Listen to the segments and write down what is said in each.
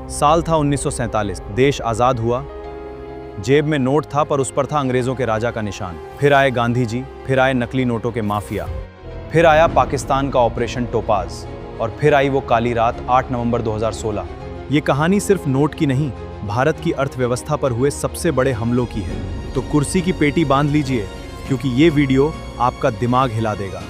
साल था 1947। देश आज़ाद हुआ। जेब में नोट था पर उस पर था अंग्रेज़ों के राजा का निशान। फिर आए गांधी जी, फिर आए नकली नोटों के माफिया, फिर आया पाकिस्तान का ऑपरेशन टोपाज, और फिर आई वो काली रात 8 नवंबर 2016। ये कहानी सिर्फ नोट की नहीं, भारत की अर्थव्यवस्था पर हुए सबसे बड़े हमलों की है। तो कुर्सी की पेटी बांध लीजिए, क्योंकि ये वीडियो आपका दिमाग हिला देगा।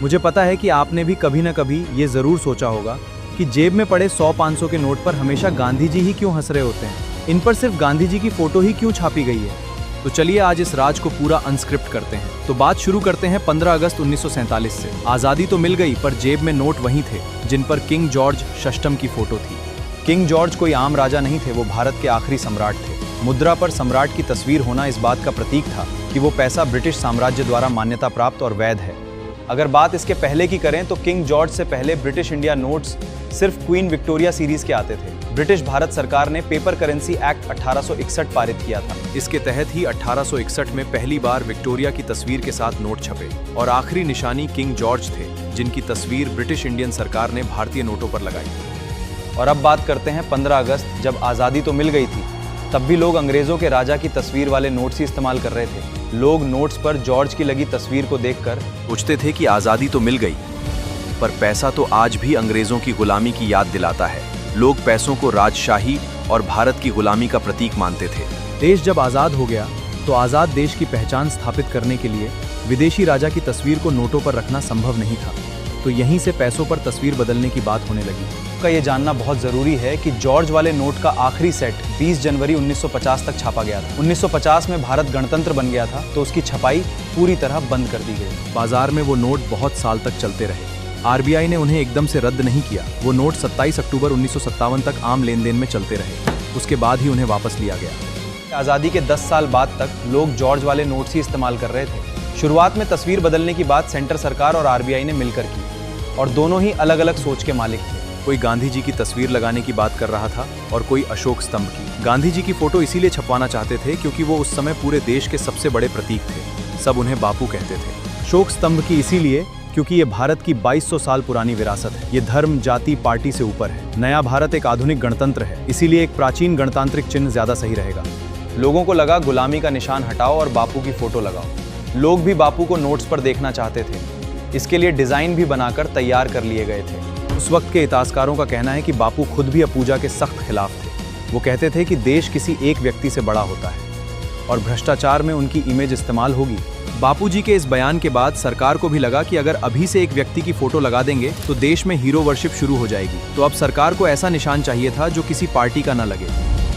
मुझे पता है कि आपने भी कभी न कभी ये ज़रूर सोचा होगा कि जेब में पड़े 100-500 के नोट पर हमेशा गांधी जी ही क्यों हंस रहे होते हैं, इन पर सिर्फ गांधी जी की फोटो ही क्यों छापी गई है। तो चलिए आज इस राज को पूरा अनस्क्रिप्ट करते हैं। तो बात शुरू करते हैं 15 अगस्त 1947 से। आज़ादी तो मिल गई पर जेब में नोट वहीं थे जिन पर किंग जॉर्ज षष्ठम की फोटो थी। किंग जॉर्ज कोई आम राजा नहीं थे, वो भारत के आखिरी सम्राट थे। मुद्रा पर सम्राट की तस्वीर होना इस बात का प्रतीक था कि वो पैसा ब्रिटिश साम्राज्य द्वारा मान्यता प्राप्त और वैध है। अगर बात इसके पहले की करें तो किंग जॉर्ज से पहले ब्रिटिश इंडिया नोट्स सिर्फ क्वीन विक्टोरिया सीरीज के आते थे। ब्रिटिश भारत सरकार ने पेपर करेंसी एक्ट 1861 पारित किया था। इसके तहत ही 1861 में पहली बार विक्टोरिया की तस्वीर के साथ नोट छपे और आखिरी निशानी किंग जॉर्ज थे, जिनकी तस्वीर ब्रिटिश इंडियन सरकार ने भारतीय नोटों पर लगाई। और अब बात करते हैं 15 अगस्त, जब आज़ादी तो मिल गई थी, तब भी लोग अंग्रेजों के राजा की तस्वीर वाले नोट्स ही इस्तेमाल कर रहे थे। लोग नोट्स पर जॉर्ज की लगी तस्वीर को देखकर सोचते थे कि आज़ादी तो मिल गई, पर पैसा तो आज भी अंग्रेजों की गुलामी की याद दिलाता है। लोग पैसों को राजशाही और भारत की गुलामी का प्रतीक मानते थे। देश जब आज़ाद हो गया तो आज़ाद देश की पहचान स्थापित करने के लिए विदेशी राजा की तस्वीर को नोटों पर रखना संभव नहीं था। तो यहीं से पैसों पर तस्वीर बदलने की बात होने लगी। का ये जानना बहुत ज़रूरी है कि जॉर्ज वाले नोट का आखिरी सेट 20 जनवरी 1950 तक छापा गया था। 1950 में भारत गणतंत्र बन गया था, तो उसकी छपाई पूरी तरह बंद कर दी गई। बाजार में वो नोट बहुत साल तक चलते रहे। आरबीआई ने उन्हें एकदम से रद्द नहीं किया। वो नोट 27 अक्टूबर 1957 तक आम लेन देन में चलते रहे। उसके बाद ही उन्हें वापस लिया गया। आज़ादी के 10 साल बाद तक लोग जॉर्ज वाले नोट्स ही इस्तेमाल कर रहे थे। शुरुआत में तस्वीर बदलने की बात सेंटर सरकार और आरबीआई ने मिलकर की, और दोनों ही अलग अलग सोच के मालिक थे। कोई गांधी जी की तस्वीर लगाने की बात कर रहा था और कोई अशोक स्तंभ की। गांधी जी की फोटो इसीलिए छपवाना चाहते थे क्योंकि वो उस समय पूरे देश के सबसे बड़े प्रतीक थे। सब उन्हें बापू कहते थे। अशोक स्तंभ की इसीलिए क्योंकि ये भारत की 2200 साल पुरानी विरासत है। ये धर्म, जाति, पार्टी से ऊपर है। नया भारत एक आधुनिक गणतंत्र है, इसीलिए एक प्राचीन गणतांत्रिक चिन्ह ज्यादा सही रहेगा। लोगों को लगा गुलामी का निशान हटाओ और बापू की फोटो लगाओ। लोग भी बापू को नोट्स पर देखना चाहते थे। इसके लिए डिजाइन भी बनाकर तैयार कर लिए गए थे। उस वक्त के इतिहासकारों का कहना है कि बापू खुद भी अपूजा के सख्त खिलाफ थे। वो कहते थे कि देश किसी एक व्यक्ति से बड़ा होता है और भ्रष्टाचार में उनकी इमेज इस्तेमाल होगी। बापूजी के इस बयान के बाद सरकार को भी लगा कि अगर अभी से एक व्यक्ति की फोटो लगा देंगे तो देश में हीरो वर्शिप शुरू हो जाएगी। तो अब सरकार को ऐसा निशान चाहिए था जो किसी पार्टी का ना लगे,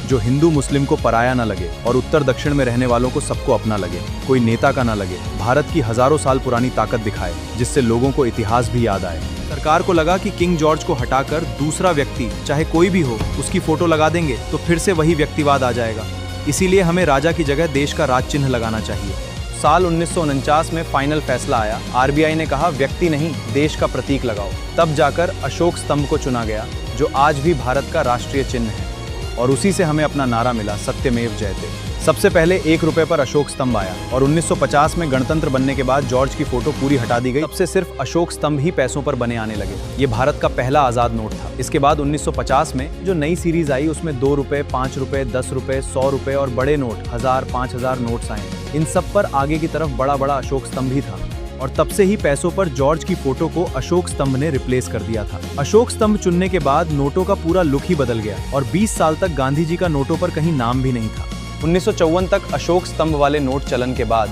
जो हिंदू मुस्लिम को पराया ना लगे और उत्तर दक्षिण में रहने वालों को सबको अपना लगे, कोई नेता का ना लगे। भारत की हजारों साल पुरानी ताकत दिखाए, जिससे लोगों को इतिहास भी याद आए। सरकार को लगा कि किंग जॉर्ज को हटाकर दूसरा व्यक्ति, चाहे कोई भी हो, उसकी फोटो लगा देंगे तो फिर से वही व्यक्तिवाद आ जाएगा। इसीलिए हमें राजा की जगह देश का राज चिन्ह लगाना चाहिए। साल 1949 में फाइनल फैसला आया। आरबीआई ने कहा व्यक्ति नहीं, देश का प्रतीक लगाओ। तब जाकर अशोक स्तंभ को चुना गया, जो आज भी भारत का राष्ट्रीय चिन्ह है, और उसी से हमें अपना नारा मिला, सत्यमेव जयते। सबसे पहले 1 रुपए पर अशोक स्तंभ आया और 1950 में गणतंत्र बनने के बाद जॉर्ज की फोटो पूरी हटा दी गई। तब से सिर्फ अशोक स्तंभ ही पैसों पर बने आने लगे। ये भारत का पहला आज़ाद नोट था। इसके बाद 1950 में जो नई सीरीज आई उसमें 2 रुपए, 5 रुपए, 10 रुपए, 100 रुपए और बड़े नोट 1000, 5000 नोट्स आए। इन सब पर आगे की तरफ बड़ा बड़ा अशोक स्तंभ ही था, और तब से ही पैसों पर जॉर्ज की फोटो को अशोक स्तंभ ने रिप्लेस कर दिया था। अशोक स्तंभ चुनने के बाद नोटों का पूरा लुक ही बदल गया और 20 साल तक गांधी जी का नोटों पर कहीं नाम भी नहीं था। 1954 तक अशोक स्तंभ वाले नोट चलन के बाद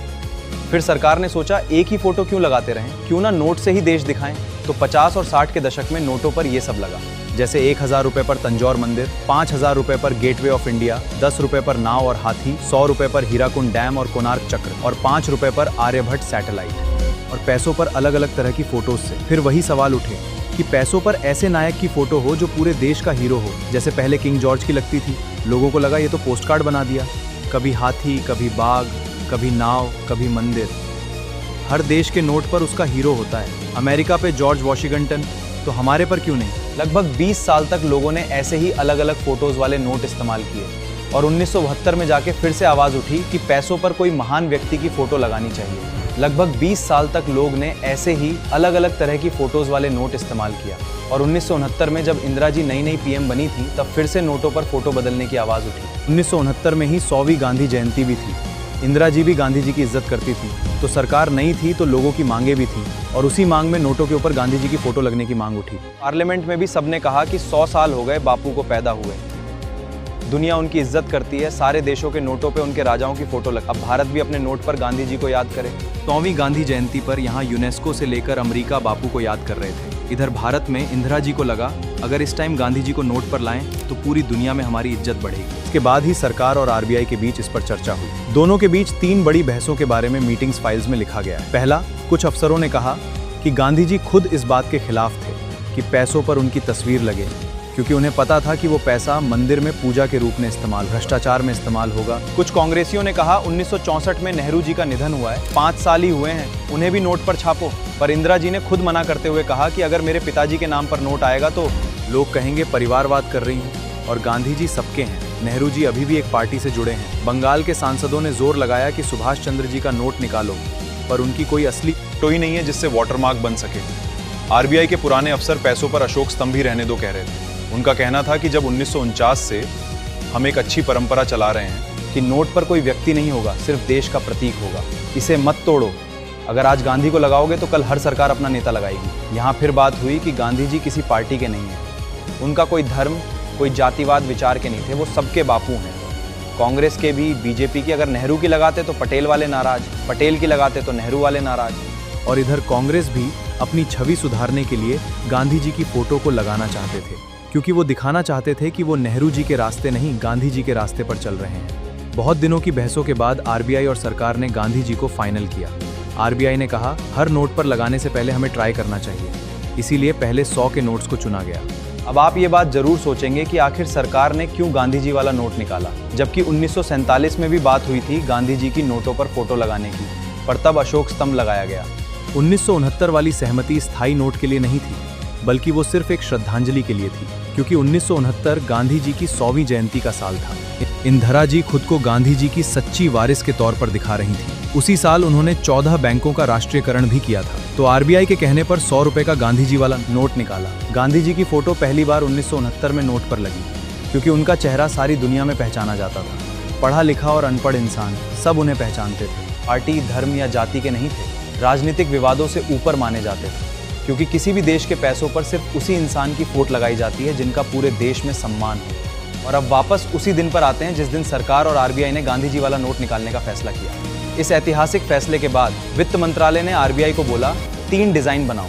फिर सरकार ने सोचा एक ही फोटो क्यों लगाते रहें, क्यों ना नोट से ही देश दिखाएं। तो 50 और 60 के दशक में नोटों पर ये सब लगा, जैसे 1000 रुपए पर तंजौर मंदिर, 5000 रुपए पर गेटवे ऑफ इंडिया, 10 रुपए पर नाव और हाथी, 100 रुपए पर हीराकुंड डैम और कोणार्क चक्र, और 5 रुपए पर आर्यभट्ट सैटेलाइट। और पैसों पर अलग अलग तरह की फोटोज से फिर वही सवाल उठे कि पैसों पर ऐसे नायक की फोटो हो जो पूरे देश का हीरो हो। जैसे पहले किंग जॉर्ज की लगती थी, लोगों को लगा ये तो पोस्ट कार्ड बना दिया। कभी हाथी, कभी बाघ, कभी नाव, कभी मंदिर। हर देश के नोट पर उसका हीरो होता है। अमेरिका पे जॉर्ज वॉशिंगटन, तो हमारे पर क्यों नहीं। लगभग 20 साल तक लोगों ने ऐसे ही अलग अलग फोटोज वाले नोट इस्तेमाल किए, और 1972 में जाके फिर से आवाज उठी कि पैसों पर कोई महान व्यक्ति की फोटो लगानी चाहिए। लगभग 20 साल तक लोग ने ऐसे ही अलग अलग तरह की फोटोज वाले नोट इस्तेमाल किया और 1969 में जब इंदिरा जी नई पीएम बनी थी तब फिर से नोटों पर फोटो बदलने की आवाज उठी। 1969 में ही 100वीं गांधी जयंती भी थी। इंदिरा जी भी गांधी जी की इज्जत करती थी, तो सरकार नई थी तो लोगों की मांगे भी थी और उसी मांग में नोटों के ऊपर गांधी जी की फोटो लगने की मांग उठी। पार्लियामेंट में भी सबने कहा कि 100 साल हो गए बापू को पैदा हुए, दुनिया उनकी इज्जत करती है, सारे देशों के नोटों पे उनके राजाओं की फोटो लग। अब भारत भी अपने नोट पर गांधी जी को याद करे। 100वीं गांधी जयंती पर यहाँ यूनेस्को से लेकर अमेरिका बापू को याद कर रहे थे। इधर भारत में इंदिरा जी को लगा अगर इस टाइम गांधी जी को नोट पर लाएं तो पूरी दुनिया में हमारी इज्जत बढ़ेगी। इसके बाद ही सरकार और आरबीआई के बीच इस पर चर्चा हुई। दोनों के बीच 3 बड़ी बहसों के बारे में मीटिंग्स फाइल्स में लिखा गया है। पहला, कुछ अफसरों ने कहा कि गांधी जी खुद इस बात के खिलाफ थे कि पैसों पर उनकी तस्वीर लगे, क्योंकि उन्हें पता था कि वो पैसा मंदिर में पूजा के रूप में इस्तेमाल, भ्रष्टाचार में इस्तेमाल होगा। कुछ कांग्रेसियों ने कहा 1964 में नेहरू जी का निधन हुआ है, 5 साल ही हुए हैं, उन्हें भी नोट पर छापो। पर इंदिरा जी ने खुद मना करते हुए कहा कि अगर मेरे पिताजी के नाम पर नोट आएगा तो लोग कहेंगे परिवारवाद कर रही हैं और गांधी जी सबके हैं। नेहरू जी अभी भी एक पार्टी से जुड़े हैं। बंगाल के सांसदों ने जोर लगाया कि सुभाष चंद्र जी का नोट निकालो, पर उनकी कोई असली फोटो ही नहीं है जिससे वाटरमार्क बन सके। आरबीआई के पुराने अफसर पैसों पर अशोक स्तंभ ही रहने दो कह रहे थे। उनका कहना था कि जब 1949 से हम एक अच्छी परंपरा चला रहे हैं कि नोट पर कोई व्यक्ति नहीं होगा, सिर्फ देश का प्रतीक होगा, इसे मत तोड़ो। अगर आज गांधी को लगाओगे तो कल हर सरकार अपना नेता लगाएगी। यहाँ फिर बात हुई कि गांधी जी किसी पार्टी के नहीं हैं, उनका कोई धर्म, कोई जातिवाद विचार के नहीं थे, वो सबके बापू हैं। कांग्रेस के भी, बीजेपी की अगर नेहरू की लगाते तो पटेल वाले नाराज, पटेल की लगाते तो नेहरू वाले नाराज। और इधर कांग्रेस भी अपनी छवि सुधारने के लिए गांधी जी की फोटो को लगाना चाहते थे, क्योंकि वो दिखाना चाहते थे कि वो नेहरू जी के रास्ते नहीं, गांधी जी के रास्ते पर चल रहे हैं। बहुत दिनों की बहसों के बाद आरबीआई और सरकार ने गांधी जी को फाइनल किया। आरबीआई ने कहा हर नोट पर लगाने से पहले हमें ट्राई करना चाहिए, इसीलिए पहले 100 के नोट्स को चुना गया। अब आप ये बात जरूर सोचेंगे कि आखिर सरकार ने क्यों गांधी जी वाला नोट निकाला, जबकि 1947 में भी बात हुई थी गांधी जी की नोटों पर फोटो लगाने की, पर तब अशोक स्तंभ लगाया गया। 1969 वाली सहमति स्थायी नोट के लिए नहीं थी, बल्कि वो सिर्फ एक श्रद्धांजलि के लिए थी, क्योंकि 1969 गांधी जी की 100वीं जयंती का साल था। इंदिरा जी खुद को गांधी जी की सच्ची वारिस के तौर पर दिखा रही थी। उसी साल उन्होंने 14 बैंकों का राष्ट्रीयकरण भी किया था, तो आरबीआई के कहने पर 100 रुपए का गांधी जी वाला नोट निकाला। गांधी जी की फोटो पहली बार 1969 में नोट पर लगी, क्योंकि उनका चेहरा सारी दुनिया में पहचाना जाता था। पढ़ा लिखा और अनपढ़ इंसान सब उन्हें पहचानते थे। पार्टी, धर्म या जाति के नहीं थे, राजनीतिक विवादों से ऊपर माने जाते थे, क्योंकि किसी भी देश के पैसों पर सिर्फ उसी इंसान की फोटो लगाई जाती है जिनका पूरे देश में सम्मान हो। और अब वापस उसी दिन पर आते हैं जिस दिन सरकार और आरबीआई ने गांधी जी वाला नोट निकालने का फैसला किया। इस ऐतिहासिक फैसले के बाद वित्त मंत्रालय ने आरबीआई को बोला 3 डिजाइन बनाओ,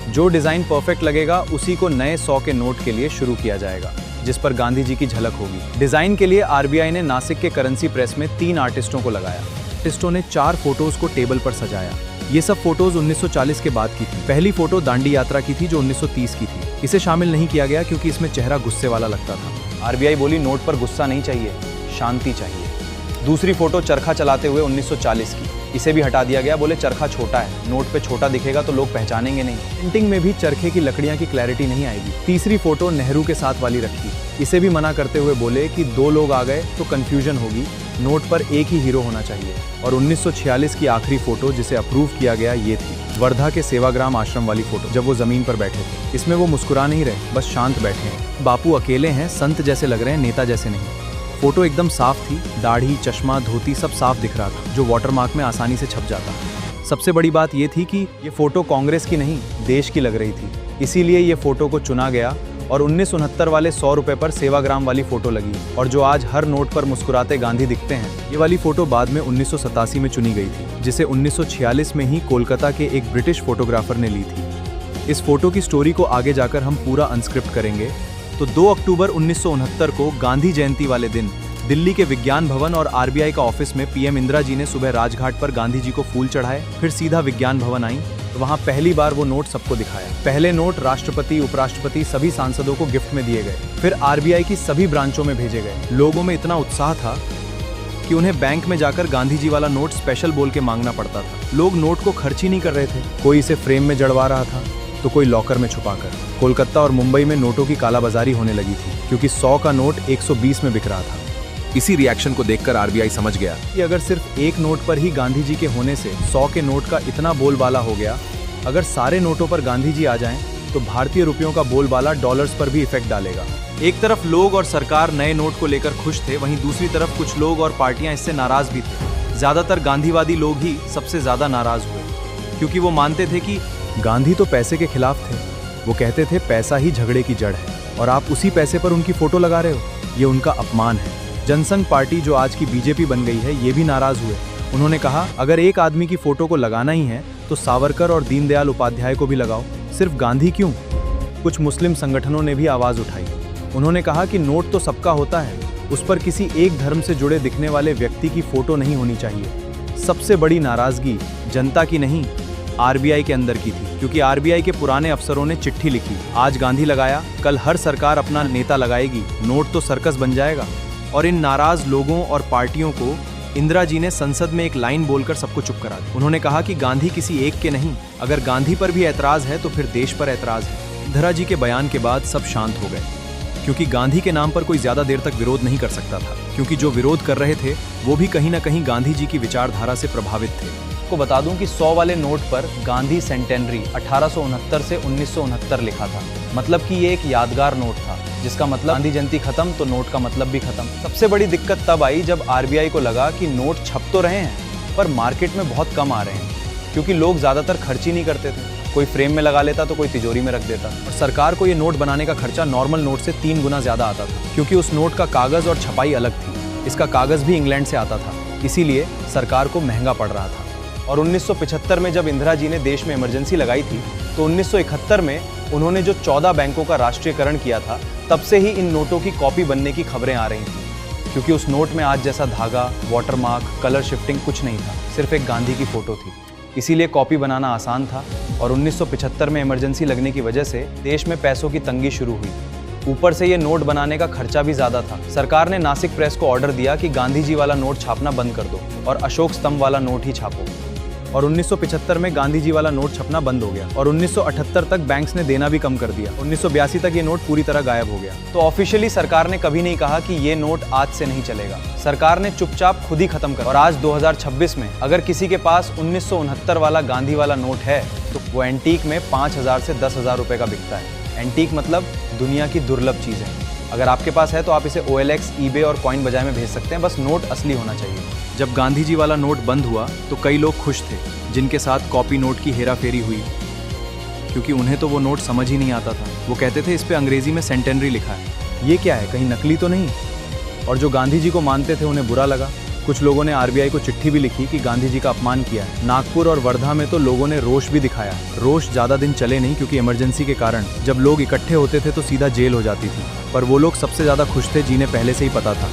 जो डिजाइन परफेक्ट लगेगा उसी को नए 100 के नोट के लिए शुरू किया जाएगा, जिस पर गांधी जी की झलक होगी। डिजाइन के लिए आरबीआई ने नासिक के करेंसी प्रेस में 3 आर्टिस्टों को लगाया। आर्टिस्टों ने 4 फोटोज को टेबल पर सजाया। ये सब फोटोज 1940 के बाद की थी। पहली फोटो दांडी यात्रा की थी जो 1930 की थी। इसे शामिल नहीं किया गया क्योंकि इसमें चेहरा गुस्से वाला लगता था। आरबीआई बोली नोट पर गुस्सा नहीं चाहिए, शांति चाहिए। दूसरी फोटो चरखा चलाते हुए 1940 की, इसे भी हटा दिया गया, बोले चरखा छोटा है, नोट पे छोटा दिखेगा तो लोग पहचानेंगे नहीं, प्रिंटिंग में भी चरखे की लकड़ियां की क्लैरिटी नहीं आएगी। तीसरी फोटो नेहरू के साथ वाली रखी, इसे भी मना करते हुए बोले कि 2 लोग आ गए तो कंफ्यूजन होगी, नोट पर एक ही हीरो होना चाहिए। और 1946 की आखिरी फोटो जिसे अप्रूव किया गया ये थी वर्धा के सेवाग्राम आश्रम वाली फोटो, जब वो जमीन पर बैठे थे। इसमें वो मुस्कुरा नहीं रहे, बस शांत बैठे हैं। बापू अकेले हैं, संत जैसे लग रहे हैं, नेता जैसे नहीं। फोटो एकदम साफ थी, दाढ़ी, चश्मा, धोती सब साफ दिख रहा था, जो वाटरमार्क में आसानी से छप जाता। सबसे बड़ी बात ये थी कि ये फोटो कांग्रेस की नहीं, देश की लग रही थी, इसीलिए ये फोटो को चुना गया और 1969 वाले 100 रुपए पर सेवाग्राम वाली फोटो लगी। और जो आज हर नोट पर मुस्कुराते गांधी दिखते हैं, ये वाली फोटो बाद में 1987 में चुनी गई थी, जिसे 1946 में ही कोलकाता के एक ब्रिटिश फोटोग्राफर ने ली थी। इस फोटो की स्टोरी को आगे जाकर हम पूरा अनस्क्रिप्ट करेंगे। तो 2 अक्टूबर 1969 को गांधी जयंती वाले दिन दिल्ली के विज्ञान भवन और आरबीआई का ऑफिस में पीएम इंदिरा जी ने सुबह राजघाट पर गांधी जी को फूल चढ़ाए, फिर सीधा विज्ञान भवन आई। वहां पहली बार वो नोट सबको दिखाया। पहले नोट राष्ट्रपति, उपराष्ट्रपति सभी सांसदों को गिफ्ट में दिए गए, फिर आरबीआई की सभी ब्रांचों में भेजे गए। लोगों में इतना उत्साह था कि उन्हें बैंक में जाकर गांधी जी वाला नोट स्पेशल बोल के मांगना पड़ता था। लोग नोट को खर्च ही नहीं कर रहे थे, कोई इसे फ्रेम में जड़वा रहा था तो कोई लॉकर में छुपाकर। कोलकाता और मुंबई में नोटों की कालाबाजारी होने लगी थी, क्योंकि 100 का नोट 120 में बिक रहा था। इसी रिएक्शन को देखकर आरबीआई समझ गया कि अगर सिर्फ एक नोट पर ही गांधी जी के होने से 100 के नोट का इतना बोलबाला हो गया, अगर सारे नोटों पर गांधी जी आ जाएं, तो भारतीय रुपयों का बोलबाला डॉलर्स पर भी इफेक्ट डालेगा। एक तरफ लोग और सरकार नए नोट को लेकर खुश थे, वहीं दूसरी तरफ कुछ लोग और पार्टियां इससे नाराज भी थे। ज्यादातर गांधीवादी लोग ही सबसे ज्यादा नाराज हुए, क्योंकि वो मानते थे कि गांधी तो पैसे के खिलाफ थे। वो कहते थे पैसा ही झगड़े की जड़ है, और आप उसी पैसे पर उनकी फोटो लगा रहे हो, ये उनका अपमान है। जनसंघ पार्टी, जो आज की बीजेपी बन गई है, ये भी नाराज हुए। उन्होंने कहा, अगर एक आदमी की फोटो को लगाना ही है तो सावरकर और दीनदयाल उपाध्याय को भी लगाओ, सिर्फ गांधी क्यों? कुछ मुस्लिम संगठनों ने भी आवाज उठाई। उन्होंने कहा कि नोट तो सबका होता है, उस पर किसी एक धर्म से जुड़े दिखने वाले व्यक्ति की फोटो नहीं होनी चाहिए। सबसे बड़ी नाराजगी जनता की नहीं, आरबीआई के अंदर की थी, क्योंकि आरबीआई के पुराने अफसरों ने चिट्ठी लिखी, आज गांधी लगाया, कल हर सरकार अपना नेता लगाएगी, नोट तो सर्कस बन जाएगा। और इन नाराज लोगों और पार्टियों को इंदिरा जी ने संसद में एक लाइन बोलकर सबको चुप करा दिया। उन्होंने कहा कि गांधी किसी एक के नहीं, अगर गांधी पर भी ऐतराज है तो फिर देश पर ऐतराज है। इंदिरा जी के बयान के बाद सब शांत हो गए, क्योंकि गांधी के नाम पर कोई ज्यादा देर तक विरोध नहीं कर सकता था, क्योंकि जो विरोध कर रहे थे वो भी कहीं ना कहीं गांधी जी की विचारधारा से प्रभावित थे। आपको बता दूं कि 100 वाले नोट पर गांधी सेंटेनरी 1869 से 1969 लिखा था, मतलब कि ये एक यादगार नोट था, जिसका मतलब गांधी जयंती खत्म तो नोट का मतलब भी खत्म। सबसे बड़ी दिक्कत तब आई जब आरबीआई को लगा कि नोट छप तो रहे हैं पर मार्केट में बहुत कम आ रहे हैं, क्योंकि लोग ज्यादातर खर्च ही नहीं करते थे। कोई फ्रेम में लगा लेता तो कोई तिजोरी में रख देता, और सरकार को ये नोट बनाने का खर्चा नॉर्मल नोट से 3 गुना ज्यादा आता था, क्योंकि उस नोट का कागज और छपाई अलग थी। इसका कागज भी इंग्लैंड से आता था, इसीलिए सरकार को महंगा पड़ रहा था। और 1975 में जब इंदिरा जी ने देश में इमरजेंसी लगाई थी, तो 1971 में उन्होंने जो 14 बैंकों का राष्ट्रीयकरण किया था, तब से ही इन नोटों की कॉपी बनने की खबरें आ रही थी, क्योंकि उस नोट में आज जैसा धागा, वाटरमार्क, कलर शिफ्टिंग कुछ नहीं था, सिर्फ एक गांधी की फोटो थी। इसीलिए कॉपी बनाना आसान था, और 1975 में इमरजेंसी लगने की वजह से देश में पैसों की तंगी शुरू हुई। ऊपर से ये नोट बनाने का खर्चा भी ज्यादा था। सरकार ने नासिक प्रेस को ऑर्डर दिया कि गांधी जी वाला नोट छापना बंद कर दो और अशोक स्तंभ वाला नोट ही छापो। और 1975 में गांधी जी वाला नोट छपना बंद हो गया, और 1978 तक बैंक्स ने देना भी कम कर दिया। 1982 तक ये नोट पूरी तरह गायब हो गया। तो ऑफिशियली सरकार ने कभी नहीं कहा कि ये नोट आज से नहीं चलेगा, सरकार ने चुपचाप खुद ही खत्म कर। और आज 2026 में अगर किसी के पास 1969 वाला गांधी वाला नोट है तो वो एंटीक में 5,000 से 10,000 रुपए का बिकता है। एंटीक मतलब दुनिया की दुर्लभ चीज है। अगर आपके पास है तो आप इसे OLX, eBay और कॉइन बाजार में भेज सकते हैं, बस नोट असली होना चाहिए। जब गांधी जी वाला नोट बंद हुआ तो कई लोग खुश थे, जिनके साथ कॉपी नोट की हेराफेरी हुई, क्योंकि उन्हें तो वो नोट समझ ही नहीं आता था। वो कहते थे इस पे अंग्रेजी में सेंटेनरी लिखा है, ये क्या है, कहीं नकली तो नहीं? और जो गांधी जी को मानते थे उन्हें बुरा लगा। कुछ लोगों ने आरबीआई को चिट्ठी भी लिखी कि गांधी जी का अपमान किया है। नागपुर और वर्धा में तो लोगों ने रोष भी दिखाया। रोष ज्यादा दिन चले नहीं, क्योंकि इमरजेंसी के कारण जब लोग इकट्ठे होते थे तो सीधा जेल हो जाती थी। पर वो लोग सबसे ज्यादा खुश थे जिन्हें पहले से ही पता था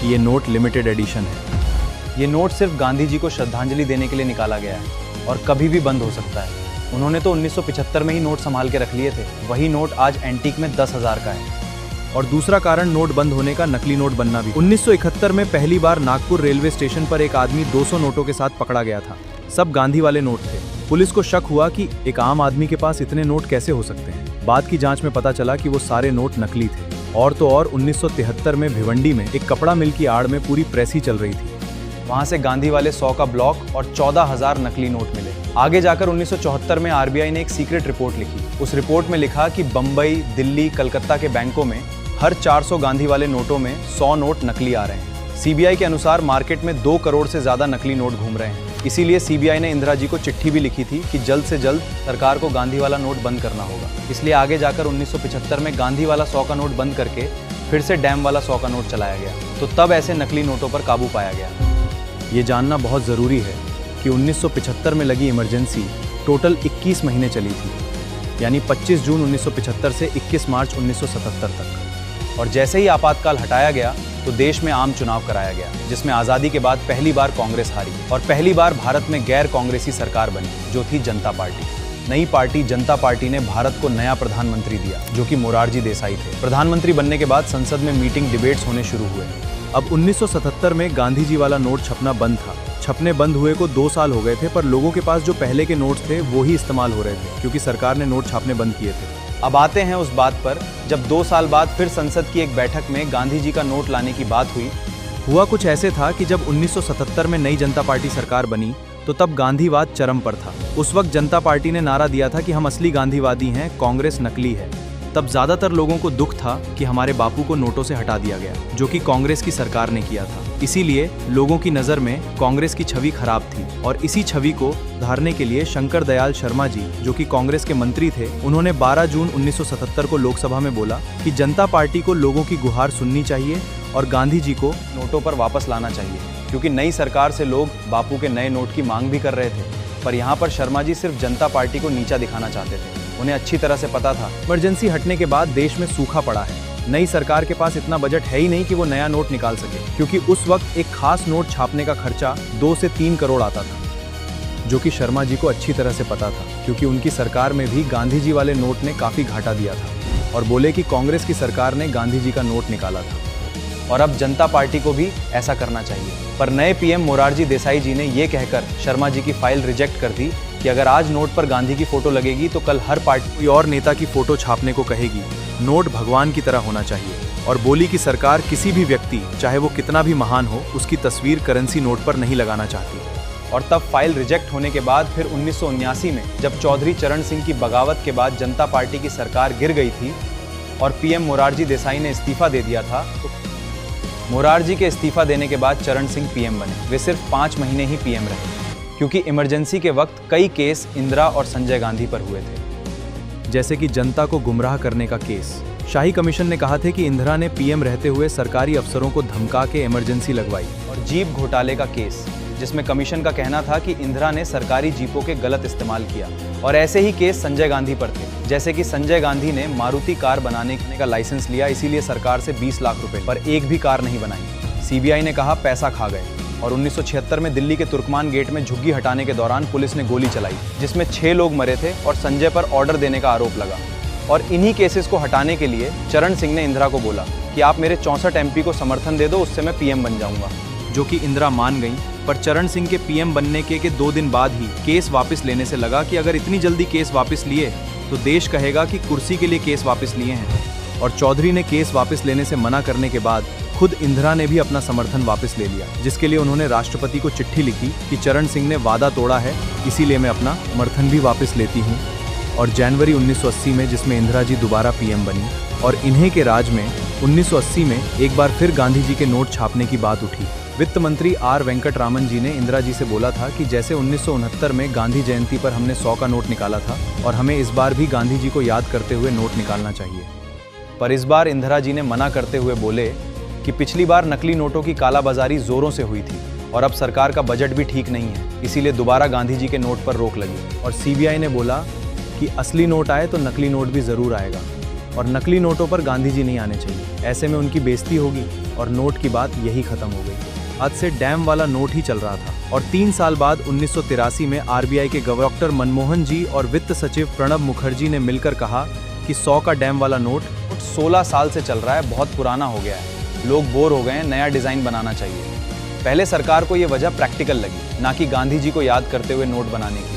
कि ये नोट लिमिटेड एडिशन है। ये नोट सिर्फ गांधी जी को श्रद्धांजलि देने के लिए निकाला गया है और कभी भी बंद हो सकता है। उन्होंने तो 1975 में ही नोट संभाल के रख लिए थे, वही नोट आज एंटीक में 10,000 का है। और दूसरा कारण नोट बंद होने का नकली नोट बनना भी। 1971 में पहली बार नागपुर रेलवे स्टेशन पर एक आदमी 200 नोटों के साथ पकड़ा गया था। सब गांधी वाले नोट थे। पुलिस को शक हुआ कि एक आम आदमी के पास इतने नोट कैसे हो सकते हैं। बाद की जांच में पता चला कि वो सारे नोट नकली थे। और तो और 1973 में भिवंडी में एक कपड़ा मिल की आड़ में पूरी प्रेस ही चल रही थी। वहां से गांधी वाले 100 का ब्लॉक और 14,000 नकली नोट मिले। आगे जाकर 1974 में आरबीआई ने एक सीक्रेट रिपोर्ट लिखी। उस रिपोर्ट में लिखा कि बम्बई, दिल्ली, कलकत्ता के बैंकों में हर 400 गांधी वाले नोटों में 100 नोट नकली आ रहे हैं। सीबीआई के अनुसार मार्केट में 2 करोड़ से ज्यादा नकली नोट घूम रहे हैं। इसीलिए सीबीआई ने इंदिरा जी को चिट्ठी भी लिखी थी कि जल्द से जल्द सरकार को गांधी वाला नोट बंद करना होगा। इसलिए आगे जाकर 1975 में गांधी वाला 100 का नोट बंद करके फिर से डैम वाला 100 का नोट चलाया गया। तो तब ऐसे नकली नोटों पर काबू पाया गया। ये जानना बहुत ज़रूरी है कि 1975 में लगी इमरजेंसी टोटल 21 महीने चली थी, यानी 25 जून 1975 से 21 मार्च 1977 तक। और जैसे ही आपातकाल हटाया गया तो देश में आम चुनाव कराया गया, जिसमें आज़ादी के बाद पहली बार कांग्रेस हारी और पहली बार भारत में गैर कांग्रेसी सरकार बनी, जो थी जनता पार्टी। नई पार्टी जनता पार्टी ने भारत को नया प्रधानमंत्री दिया, जो कि मोरारजी देसाई थे। प्रधानमंत्री बनने के बाद संसद में मीटिंग डिबेट्स होने शुरू हुए। अब 1977 में गांधी जी वाला नोट छपना बंद था। छपने बंद हुए को 2 साल हो गए थे, पर लोगों के पास जो पहले के नोट्स थे वो ही इस्तेमाल हो रहे थे, क्योंकि सरकार ने नोट छापने बंद किए थे। अब आते हैं उस बात पर, जब 2 साल बाद फिर संसद की एक बैठक में गांधी जी का नोट लाने की बात हुई, हुआ कुछ ऐसे था कि जब 1977 में नई जनता पार्टी सरकार बनी तो तब गांधीवाद चरम पर था। उस वक्त जनता पार्टी ने नारा दिया था कि हम असली गांधीवादी हैं, कांग्रेस नकली है। तब ज्यादातर लोगों को दुख था कि हमारे बापू को नोटों से हटा दिया गया, जो कि कांग्रेस की सरकार ने किया था। इसीलिए लोगों की नज़र में कांग्रेस की छवि खराब थी और इसी छवि को सुधारने के लिए शंकर दयाल शर्मा जी, जो कि कांग्रेस के मंत्री थे, उन्होंने 12 जून 1977 को लोकसभा में बोला कि जनता पार्टी को लोगों की गुहार सुननी चाहिए और गांधी जी को नोटों पर वापस लाना चाहिए, क्योंकि नई सरकार से लोग बापू के नए नोट की मांग भी कर रहे थे। पर यहाँ पर शर्मा जी सिर्फ जनता पार्टी को नीचा दिखाना चाहते थे। उन्हें अच्छी तरह से पता था इमरजेंसी हटने के बाद देश में सूखा पड़ा है, नई सरकार के पास इतना बजट है ही नहीं कि वो नया नोट निकाल सके, क्योंकि उस वक्त एक खास नोट छापने का खर्चा 2 से 3 करोड़ आता था, जो कि शर्मा जी को अच्छी तरह से पता था, क्योंकि उनकी सरकार में भी गांधी जी वाले नोट ने काफ़ी घाटा दिया था। और बोले कि कांग्रेस की सरकार ने गांधी जी का नोट निकाला था और अब जनता पार्टी को भी ऐसा करना चाहिए। पर नए पीएम मोरारजी देसाई जी ने ये कहकर शर्मा जी की फाइल रिजेक्ट कर दी कि अगर आज नोट पर गांधी की फोटो लगेगी तो कल हर पार्टी कोई और नेता की फोटो छापने को कहेगी। नोट भगवान की तरह होना चाहिए। और बोली कि सरकार किसी भी व्यक्ति, चाहे वो कितना भी महान हो, उसकी तस्वीर करेंसी नोट पर नहीं लगाना चाहती। और तब फाइल रिजेक्ट होने के बाद फिर 1979 में जब चौधरी चरण सिंह की बगावत के बाद जनता पार्टी की सरकार गिर गई थी और पीएम मोरारजी देसाई ने इस्तीफा दे दिया था, तो मोरारजी के इस्तीफा देने के बाद चरण सिंह पीएम बने। वे सिर्फ 5 महीने ही पीएम रहे, क्योंकि इमरजेंसी के वक्त कई केस इंदिरा और संजय गांधी पर हुए थे, जैसे कि जनता को गुमराह करने का केस। शाही कमीशन ने कहा था कि इंदिरा ने पीएम रहते हुए सरकारी अफसरों को धमका के इमरजेंसी लगवाई। और जीप घोटाले का केस, जिसमें कमीशन का कहना था कि इंदिरा ने सरकारी जीपों के गलत इस्तेमाल किया। और ऐसे ही केस संजय गांधी पर थे, जैसे कि संजय गांधी ने मारुति कार बनाने का लाइसेंस लिया, इसीलिए सरकार से 20 लाख रुपए, पर एक भी कार नहीं बनाई। सीबीआई ने कहा पैसा खा गए। और 1976 में दिल्ली के तुर्कमान गेट में झुग्गी हटाने के दौरान पुलिस ने गोली चलाई, जिसमें 6 लोग मरे थे और संजय पर ऑर्डर देने का आरोप लगा। और इन्हीं केसेस को हटाने के लिए चरण सिंह ने इंदिरा को बोला कि आप मेरे 64 एमपी को समर्थन दे दो, उससे मैं पीएम बन जाऊंगा, जो कि इंदिरा मान गई। पर चरण सिंह के पीएम बनने के 2 दिन बाद ही केस वापस लेने से लगा कि अगर इतनी जल्दी केस वापस लिए तो देश कहेगा कि कुर्सी के लिए केस वापस लिए हैं। और चौधरी ने केस वापस लेने से मना करने के बाद खुद इंदिरा ने भी अपना समर्थन वापस ले लिया, जिसके लिए उन्होंने राष्ट्रपति को चिट्ठी लिखी कि चरण सिंह ने वादा तोड़ा है, इसीलिए मैं अपना समर्थन भी वापस लेती हूँ। और जनवरी 1980 में, जिसमें इंदिरा जी दोबारा पीएम बनी, और इन्हीं के राज में 1980 में एक बार फिर गांधी जी के नोट छापने की बात उठी। वित्त मंत्री आर वेंकटरामन जी ने इंदिरा जी से बोला था कि जैसे 1969 में गांधी जयंती पर हमने 100 का नोट निकाला था, और हमें इस बार भी गांधी जी को याद करते हुए नोट निकालना चाहिए। पर इस बार इंदिरा जी ने मना करते हुए बोले कि पिछली बार नकली नोटों की कालाबाजारी जोरों से हुई थी और अब सरकार का बजट भी ठीक नहीं है, इसीलिए दोबारा गांधी जी के नोट पर रोक लगी। और सीबीआई ने बोला कि असली नोट आए तो नकली नोट भी जरूर आएगा, और नकली नोटों पर गांधी जी नहीं आने चाहिए, ऐसे में उनकी बेइज्जती होगी। और नोट की बात यही खत्म हो गई। आज से डैम वाला नोट ही चल रहा था। और 3 साल बाद 1983 में आरबीआई के गवर्नर डॉक्टर मनमोहन जी और वित्त सचिव प्रणब मुखर्जी ने मिलकर कहा कि 100 का डैम वाला नोट 16 साल से चल रहा है, बहुत पुराना हो गया है, लोग बोर हो गए हैं, नया डिज़ाइन बनाना चाहिए। पहले सरकार को ये वजह प्रैक्टिकल लगी, ना कि गांधी जी को याद करते हुए नोट बनाने की,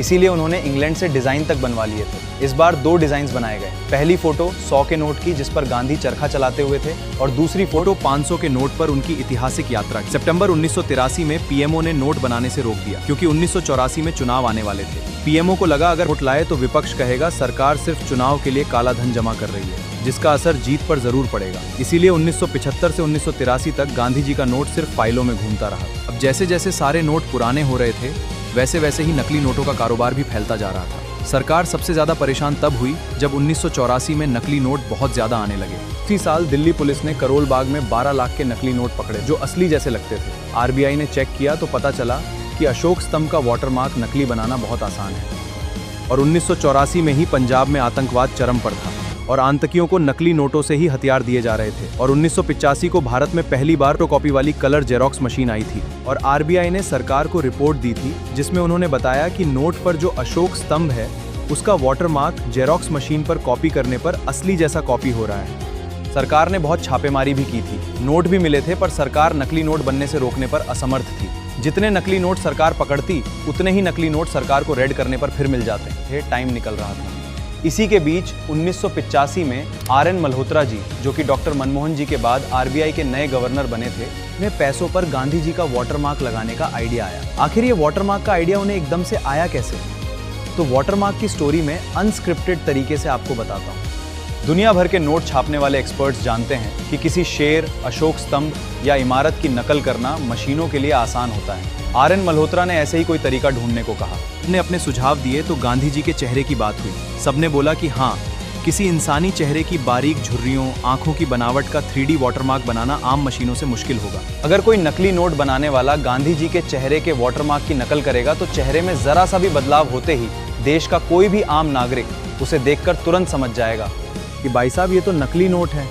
इसीलिए उन्होंने इंग्लैंड से डिज़ाइन तक बनवा लिए थे। इस बार 2 डिज़ाइंस बनाए गए। पहली फोटो 100 के नोट की, जिस पर गांधी चरखा चलाते हुए थे, और दूसरी फोटो 500 के नोट पर उनकी ऐतिहासिक यात्रा। सितंबर 1983 में पीएमओ ने नोट बनाने से रोक दिया, क्योंकि 1984 में चुनाव आने वाले थे। पीएमओ को लगा अगर नोट लाए तो विपक्ष कहेगा सरकार सिर्फ चुनाव के लिए काला धन जमा कर रही है, जिसका असर जीत पर जरूर पड़ेगा। इसीलिए 1975 से 1983 तक गांधी जी का नोट सिर्फ फाइलों में घूमता रहा। अब जैसे जैसे सारे नोट पुराने हो रहे थे, वैसे वैसे ही नकली नोटों का कारोबार भी फैलता जा रहा था। सरकार सबसे ज्यादा परेशान तब हुई जब 1984 में नकली नोट बहुत ज्यादा आने लगे। उसी साल दिल्ली पुलिस ने करोल बाग में 12 लाख के नकली नोट पकड़े, जो असली जैसे लगते थे। आरबीआई ने चेक किया तो पता चला कि अशोक स्तंभ का वाटरमार्क नकली बनाना बहुत आसान है। और 1984 में ही पंजाब में आतंकवाद चरम पर था और आतंकियों को नकली नोटों से ही हथियार दिए जा रहे थे। और 1985 को भारत में पहली बार फोटोकॉपी वाली कलर जेरोक्स मशीन आई थी और आरबीआई ने सरकार को रिपोर्ट दी थी, जिसमें उन्होंने बताया कि नोट पर जो अशोक स्तंभ है उसका वाटरमार्क जेरोक्स मशीन पर कॉपी करने पर असली जैसा कॉपी हो रहा है। सरकार ने बहुत छापेमारी भी की थी, नोट भी मिले थे, पर सरकार नकली नोट बनने से रोकने पर असमर्थ थी। जितने नकली नोट सरकार पकड़ती, उतने ही नकली नोट सरकार को रेड करने पर फिर मिल जाते थे। टाइम निकल रहा था। इसी के बीच 1985 में आर.एन. मल्होत्रा जी, जो कि डॉक्टर मनमोहन जी के बाद आरबीआई के नए गवर्नर बने थे, उन्हें पैसों पर गांधी जी का वाटरमार्क लगाने का आइडिया आया। आखिर ये वाटरमार्क का आइडिया उन्हें एकदम से आया कैसे? तो वाटरमार्क की स्टोरी में अनस्क्रिप्टेड तरीके से आपको बताता हूँ। दुनिया भर के नोट छापने वाले एक्सपर्ट्स जानते हैं कि किसी शेर, अशोक स्तंभ या इमारत की नकल करना मशीनों के लिए आसान होता है। आर.एन. मल्होत्रा ने ऐसे ही कोई तरीका ढूंढने को कहा। उन्होंने अपने सुझाव दिए तो गांधी जी के चेहरे की बात हुई। सबने बोला कि हाँ, किसी इंसानी चेहरे की बारीक झुर्रियों, आंखों की बनावट का 3D वाटरमार्क बनाना आम मशीनों से मुश्किल होगा। अगर कोई नकली नोट बनाने वाला गांधी जी के चेहरे के वाटरमार्क की नकल करेगा तो चेहरे में जरा सा भी बदलाव होते ही देश का कोई भी आम नागरिक उसे देखकर तुरंत समझ जाएगा कि भाई साहब ये तो नकली नोट है।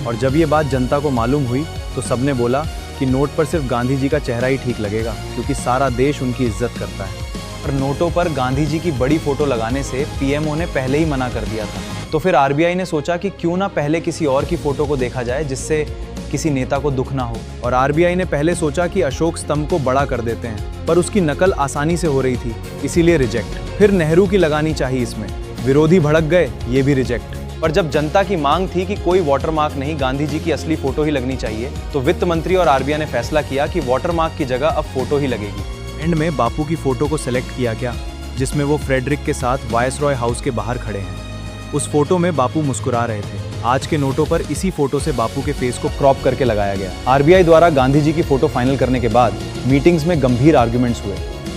और जब ये बात जनता को मालूम हुई तो सबने बोला कि नोट पर सिर्फ गांधी जी का चेहरा ही ठीक लगेगा, क्योंकि सारा देश उनकी इज्जत करता है। और नोटों पर गांधी जी की बड़ी फोटो लगाने से पीएमओ ने पहले ही मना कर दिया था। तो फिर आरबीआई ने सोचा कि क्यों ना पहले किसी और की फोटो को देखा जाए जिससे किसी नेता को दुख ना हो। और आरबीआई ने पहले सोचा कि अशोक स्तंभ को बड़ा कर देते हैं, पर उसकी नकल आसानी से हो रही थी, इसीलिए रिजेक्ट। फिर नेहरू की लगानी चाहिए इसमें, विरोधी भड़क गए, ये भी रिजेक्ट। पर जब जनता की मांग थी कि कोई वाटरमार्क नहीं, गांधी जी की असली फोटो ही लगनी चाहिए, तो वित्त मंत्री और आरबीआई ने फैसला किया कि वाटरमार्क की जगह अब फोटो ही लगेगी। एंड में बापू की फोटो को सिलेक्ट किया गया, जिसमें वो फ्रेडरिक के साथ वायसरॉय हाउस के बाहर खड़े हैं। उस फोटो में बापू मुस्कुरा रहे थे। आज के नोटों पर इसी फोटो से बापू के फेस को क्रॉप करके लगाया गया। आरबीआई द्वारा गांधी जी की फोटो फाइनल करने के बाद मीटिंग्स में गंभीर आर्ग्यूमेंट्स हुए